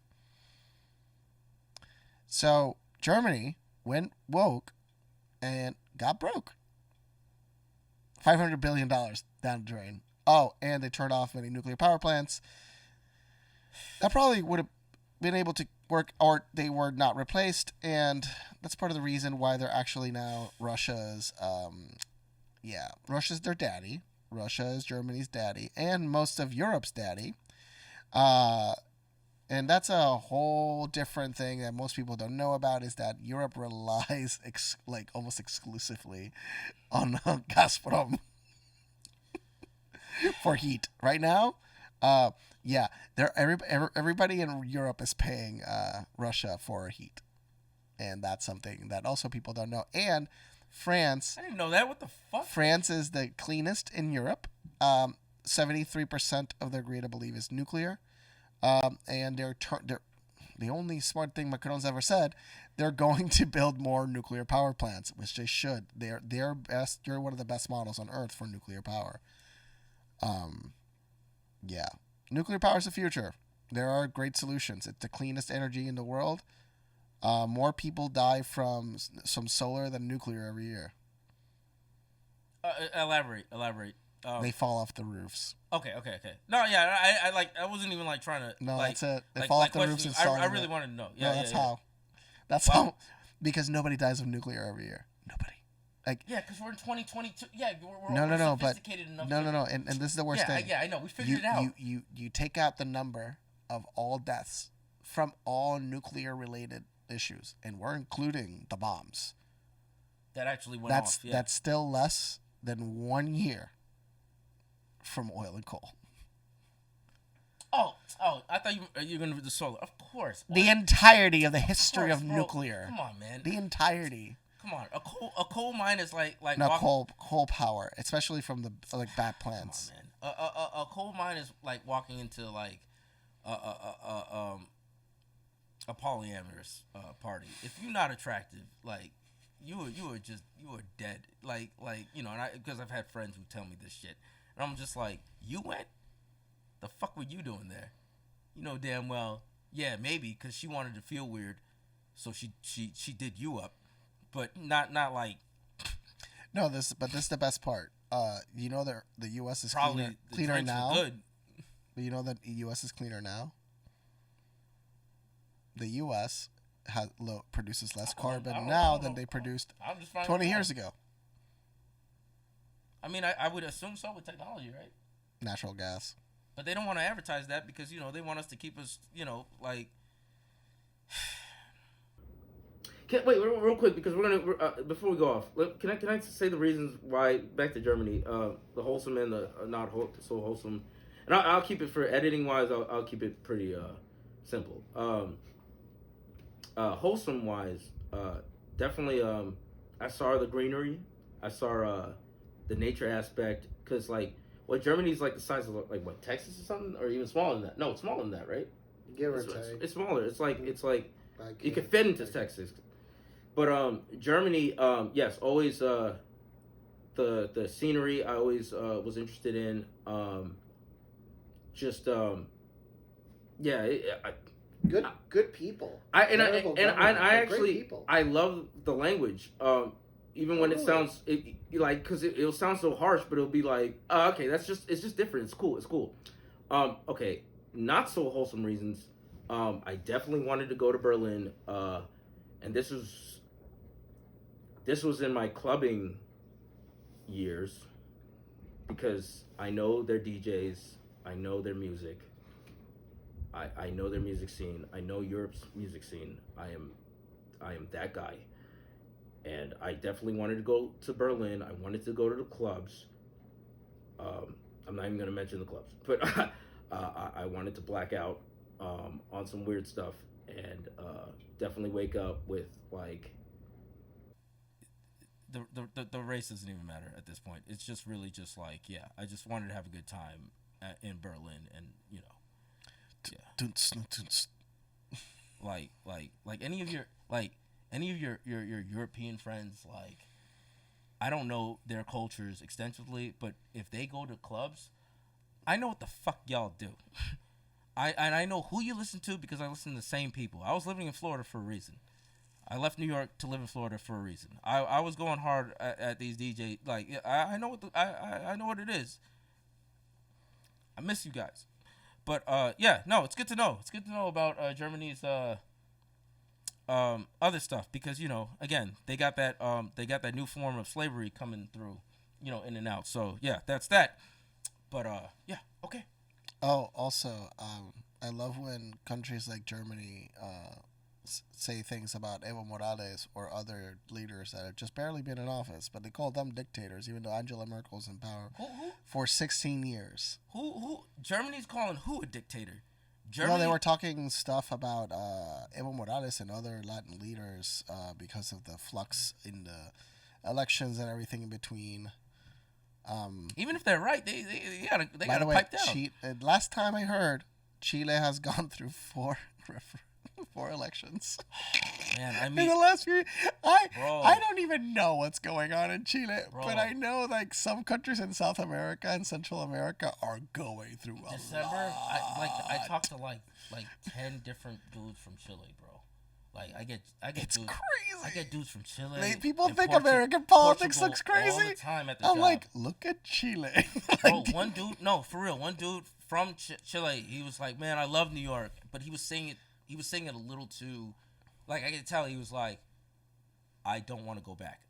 So Germany went woke and got broke. $500 billion down the drain. Oh, and they turned off many nuclear power plants. That probably would have been able to work, or they were not replaced, and that's part of the reason why they're actually now Russia's, Russia's their daddy. Russia is Germany's daddy, and most of Europe's daddy. And that's a whole different thing that most people don't know about, is that Europe relies almost exclusively on Gazprom for heat. Right now, everybody in Europe is paying Russia for heat. And that's something that also people don't know. And France... I didn't know that. What the fuck? France is the cleanest in Europe. 73% of their grid, I believe, is nuclear. And they're the only smart thing Macron's ever said, they're going to build more nuclear power plants, which they should. They're best. They're one of the best models on Earth for nuclear power. Nuclear power is the future. There are great solutions. It's the cleanest energy in the world. More people die from some solar than nuclear every year. Elaborate. They fall off the roofs. Okay. No, yeah, I wasn't even trying to. No, that's it. They fall off the roofs and start. I really wanted to know. Yeah, no, that's how. That's how. Because nobody dies of nuclear every year. Nobody. Because we're in 2022. Yeah, we're sophisticated enough. No, and this is the worst thing. Yeah, I know. We figured it out. You take out the number of all deaths from all nuclear related issues, and we're including the bombs. That actually went off. Yeah. That's still less than 1 year from oil and coal. Oh! I thought you were going to do the solar. Of course. The entirety of the history of nuclear. Come on, man. The entirety. Come on. A coal mine is like coal power, especially from the bat plants. Come on, man. A coal mine is like walking into a polyamorous party. If you're not attractive, you are dead. Because I've had friends who tell me this shit, and I'm just like, you went? The fuck were you doing there? You know damn well, yeah, maybe because she wanted to feel weird, so she did you up, but not like. No, this is the best part. You know that the U.S. is Probably cleaner now. Good. But you know that the U.S. is cleaner now. The U.S. produces less carbon now than they produced 20 years ago. I mean, I would assume so with technology, right? Natural gas. But they don't want to advertise that because, they want us to keep us, like... Wait, real quick, because we're gonna before we go off. Can I say the reasons why? Back to Germany, the wholesome and the not so wholesome, and I'll keep it for editing wise. I'll keep it pretty simple. Wholesome wise, definitely. I saw the greenery. I saw the nature aspect because Germany's like the size of Texas or something, or even smaller than that. No, it's smaller than that, right? Give or take. It's smaller. It's like you could fit into Texas. But Germany, yes, always the scenery I always was interested in. Good people. I actually I love the language. Even when it sounds because it'll sound so harsh, but it'll be like, okay, it's just different. It's cool. Okay, not so wholesome reasons. I definitely wanted to go to Berlin, and this was in my clubbing years because I know their DJs, I know their music, I know their music scene, I know Europe's music scene. I am that guy, and I definitely wanted to go to Berlin. I wanted to go to the clubs. I'm not even gonna mention the clubs, but I wanted to black out on some weird stuff and definitely wake up with The race doesn't even matter at this point. It's just really just I just wanted to have a good time in Berlin, and any of your European friends, I don't know their cultures extensively, but if they go to clubs, I know what the fuck y'all do. I know who you listen to because I listen to the same people. I was living in Florida for a reason. I left New York to live in Florida for a reason. I was going hard at these DJ. I know what I know what it is. I miss you guys, but it's good to know. It's good to know about Germany's other stuff because again they got that new form of slavery coming through, in and out. So yeah, that's that. But okay. Oh, also, I love when countries like Germany say things about Evo Morales or other leaders that have just barely been in office, but they call them dictators, even though Angela Merkel's in power for 16 years. Who Germany's calling who a dictator? No, they were talking stuff about Evo Morales and other Latin leaders because of the flux in the elections and everything in between. Even if they're right, they gotta pipe down. Last time I heard, Chile has gone through four elections. Man, I mean, in the last few, I don't even know what's going on in Chile, but I know some countries in South America and Central America are going through a lot. I talked to like 10 different dudes from Chile, bro. I get it's dudes, crazy. I get dudes from Chile. People think American politics looks crazy all the time at the I'm job. like, look at Chile. Bro, one dude, no, for real, one dude from Chile, he was like, man, I love New York, but he was saying it a little too, I could tell he was like, I don't want to go back.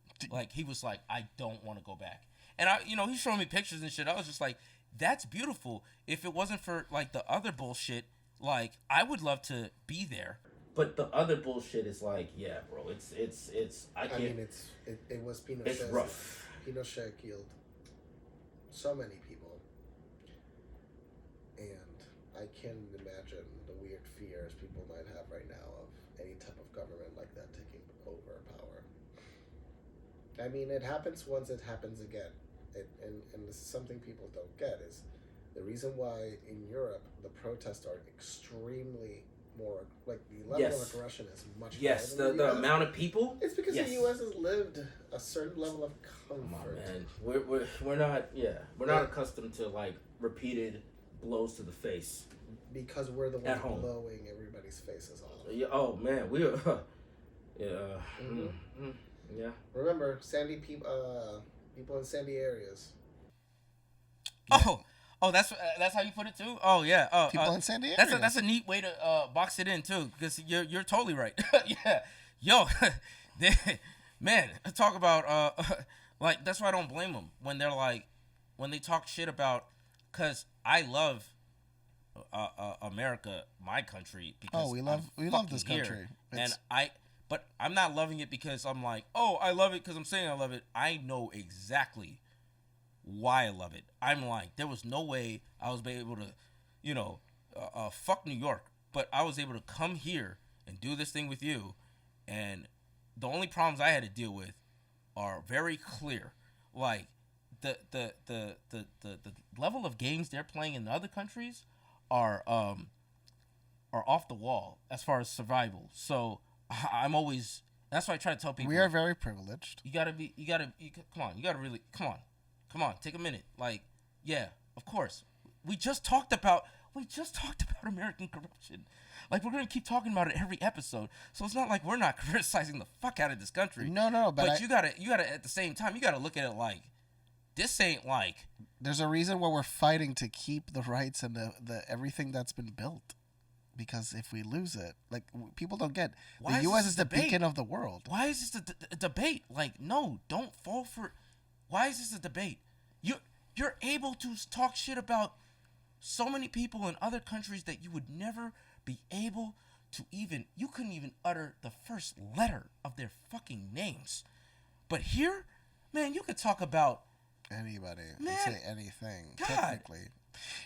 He was like, I don't want to go back. And he's showing me pictures and shit. I was just like, that's beautiful. If it wasn't for the other bullshit, I would love to be there. But the other bullshit is yeah, bro. It's I can't. I mean, it was Pinochet. It's rough. Pinochet killed so many people, and I can't imagine the weird fears people might have right now of any type of government like that taking over power. I mean, it happens once, it happens again, and this is something people don't get is the reason why in Europe the protests are extremely more the level of aggression is much higher than the amount of people. It's because the U.S. has lived a certain level of comfort. Come on, man. We're not accustomed to repeated blows to the face because we're the ones blowing everybody's faces off. Yeah, oh man, we are. Yeah. Yeah. Remember, Sandy People in sandy areas. Oh, that's how you put it too. Oh yeah. People in sandy areas. That's a neat way to box it in too, because you're totally right. Yeah, yo, man, talk about like that's why I don't blame them when they're like when they talk shit about, because I love America, my country. Because we love this country, but I'm not loving it because I'm like, oh, I love it because I'm saying I love it. I know exactly why I love it. I'm like, there was no way I was able to, fuck New York, but I was able to come here and do this thing with you, and the only problems I had to deal with are very clear. Like the level of games they're playing in the other countries are off the wall as far as survival. So I'm always, that's why I try to tell people we are very privileged. Come on, take a minute. Like, yeah, of course. We just talked about American corruption. Like, we're gonna keep talking about it every episode. So it's not like we're not criticizing the fuck out of this country. No, but you gotta at the same time, you gotta look at it like this ain't like. There's a reason why we're fighting to keep the rights and the everything that's been built. Because if we lose it, like, people don't get, the U.S. is the beacon of the world. Why is this a debate? Like, no, don't fall for. Why is this a debate? You're able to talk shit about so many people in other countries that you would never be able to even. You couldn't even utter the first letter of their fucking names. But here, man, you could talk about anybody. Man, say anything. God. Technically,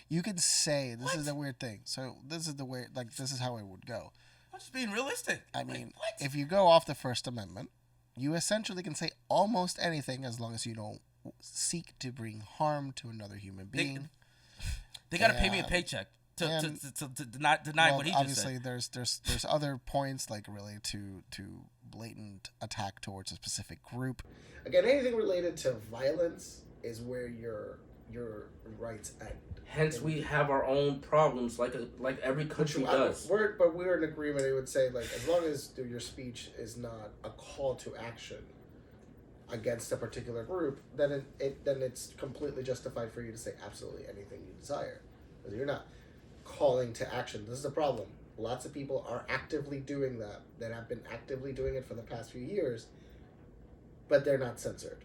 you could say this is a weird thing. So this is the way. Like, this is how it would go. I'm just being realistic. I mean, if you go off the First Amendment, you essentially can say almost anything as long as you don't seek to bring harm to another human being. They got to pay me a paycheck to deny what he just said. Obviously, there's other points like related to blatant attack towards a specific group. Again, anything related to violence is where your rights end. Hence, we have our own problems, like every country does. We're in agreement. I would say, like, as long as your speech is not a call to action against a particular group, then it's completely justified for you to say absolutely anything you desire, because you're not calling to action. This is the problem. Lots of people are actively doing that have been actively doing it for the past few years, but they're not censored.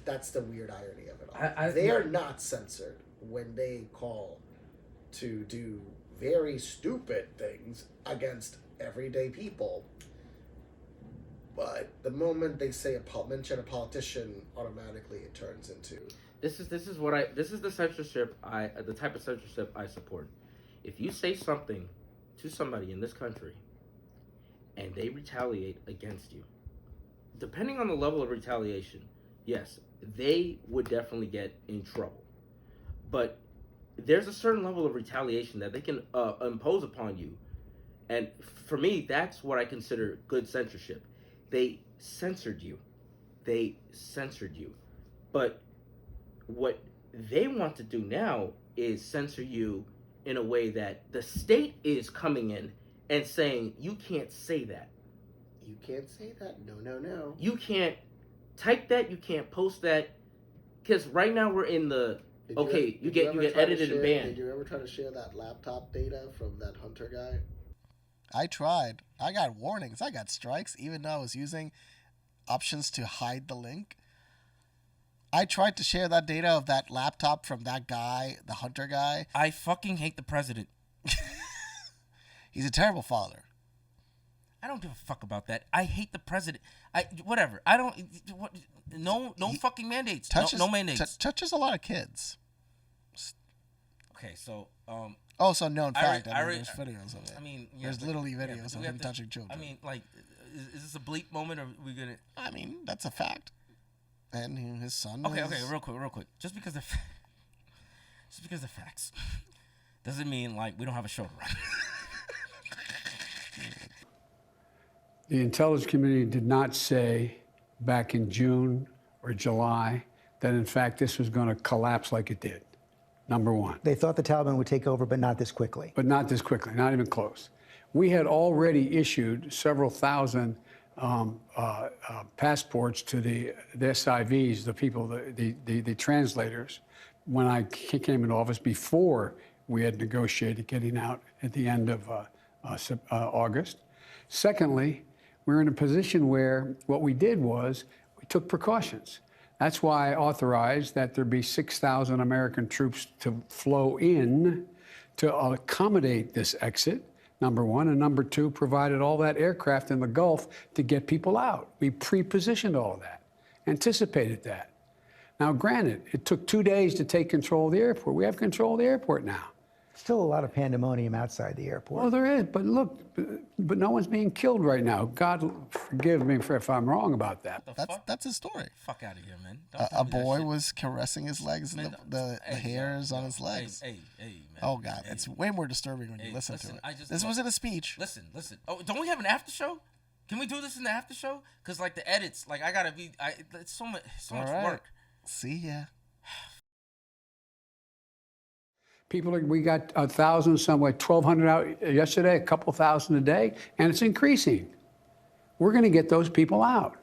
That's the weird irony of it all. They are not censored when they call to do very stupid things against everyday people. But the moment they say mention a politician, automatically it turns into. This is the censorship the type of censorship I support. If you say something to somebody in this country and they retaliate against you, depending on the level of retaliation, yes, they would definitely get in trouble. But there's a certain level of retaliation that they can impose upon you. And for me, that's what I consider good censorship. They censored you. But what they want to do now is censor you in a way that the state is coming in and saying, you can't say that. You can't say that. No. You can't type that. You can't post that. Because right now we're in the, you get edited and banned. Did you ever try to share that laptop data from that Hunter guy? I tried. I got warnings. I got strikes, even though I was using options to hide the link. I tried to share that data of that laptop from that guy, the Hunter guy. I fucking hate the president. He's a terrible father. I don't give a fuck about that. I hate the president. Whatever. I don't. No fucking mandates. No mandates. Touches a lot of kids. Okay, so also known fact. There's videos of it. I mean, there's literally videos of him touching children. I mean, like, is this a bleep moment, or are we gonna? I mean, that's a fact. And his son. Okay, real quick. Just because they're facts doesn't mean like we don't have a show to run. The intelligence community did not say back in June or July that in fact this was going to collapse like it did. Number one. They thought the Taliban would take over, but not this quickly. But not this quickly, not even close. We had already issued several thousand passports to the SIVs, the people, the translators, when I came into office before we had negotiated getting out at the end of August. Secondly, we're in a position where what we did was we took precautions. That's why I authorized that there be 6,000 American troops to flow in to accommodate this exit, number one. And number two, provided all that aircraft in the Gulf to get people out. We pre-positioned all of that, anticipated that. Now, granted, it took 2 days to take control of the airport. We have control of the airport now. Still a lot of pandemonium outside the airport. Well, there is, but look, but no one's being killed right now. God forgive me if I'm wrong about that. That's his story. Fuck out of here, man. A boy was caressing his legs and the hairs on his legs. Hey, man. Oh, God. It's way more disturbing when you listen to it. This wasn't a speech. Listen. Oh, don't we have an after show? Can we do this in the after show? Because, like, the edits, like, I gotta be, it's so much work. See ya. People, we got 1,000, somewhere 1,200 out yesterday, a couple thousand a day, and it's increasing. We're going to get those people out.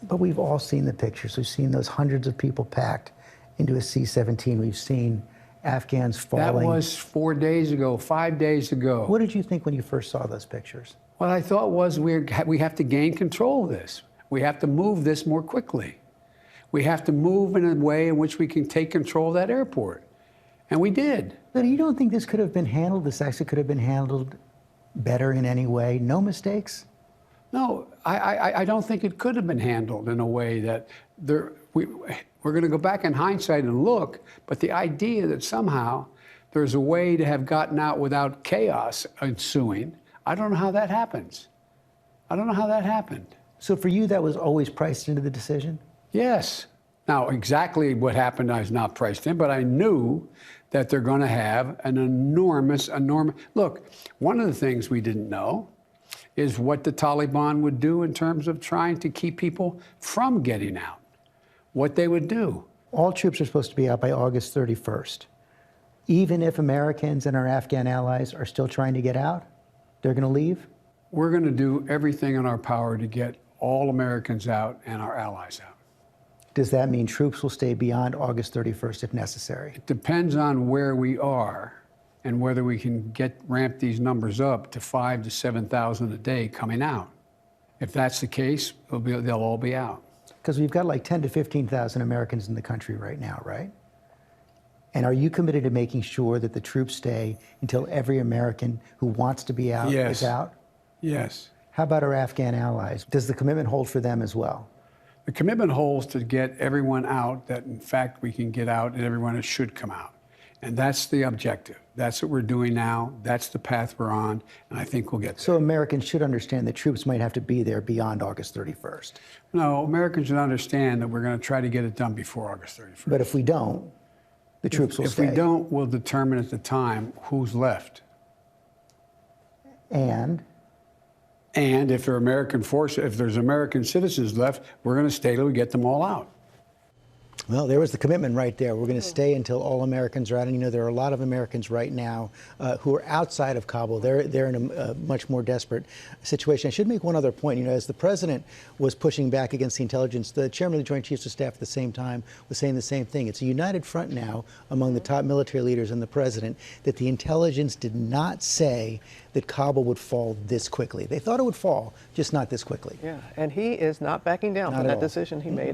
But we've all seen the pictures. We've seen those hundreds of people packed into a C-17. We've seen Afghans falling. That was 4 days ago, 5 days ago. What did you think when you first saw those pictures? What I thought was we have to gain control of this. We have to move this more quickly. We have to move in a way in which we can take control of that airport. And we did. But you don't think this could have been handled, this actually could have been handled better in any way? No mistakes? No, I don't think it could have been handled in a way that we're going to go back in hindsight and look, but the idea that somehow there's a way to have gotten out without chaos ensuing, I don't know how that happens. I don't know how that happened. So for you, that was always priced into the decision? Yes. Now, exactly what happened, I was not priced in, but I knew that they're going to have an enormous. Look, one of the things we didn't know is what the Taliban would do in terms of trying to keep people from getting out, what they would do. All troops are supposed to be out by August 31st. Even if Americans and our Afghan allies are still trying to get out, they're going to leave? We're going to do everything in our power to get all Americans out and our allies out. Does that mean troops will stay beyond August 31st if necessary? It depends on where we are and whether we can ramp these numbers up to 5,000 to 7,000 a day coming out. If that's the case, they'll all be out. Because we've got like 10,000 to 15,000 Americans in the country right now, right? And are you committed to making sure that the troops stay until every American who wants to be out is out? Yes. How about our Afghan allies? Does the commitment hold for them as well? The commitment holds to get everyone out that, in fact, we can get out and everyone should come out. And that's the objective. That's what we're doing now. That's the path we're on, and I think we'll get there. So Americans should understand that troops might have to be there beyond August 31st. No, Americans should understand that we're going to try to get it done before August 31st. But if we don't, the troops will stay. If we don't, we'll determine at the time who's left. And if there are American forces, if there's American citizens left, we're going to stay till we get them all out. Well, there was the commitment right there. We're going to stay until all Americans are out. And, you know, there are a lot of Americans right now who are outside of Kabul. They're in a much more desperate situation. I should make one other point. You know, as the president was pushing back against the intelligence, the chairman of the Joint Chiefs of Staff at the same time was saying the same thing. It's a united front now among the top military leaders and the president that the intelligence did not say that Kabul would fall this quickly. They thought it would fall, just not this quickly. Yeah, and he is not backing down from that decision he made.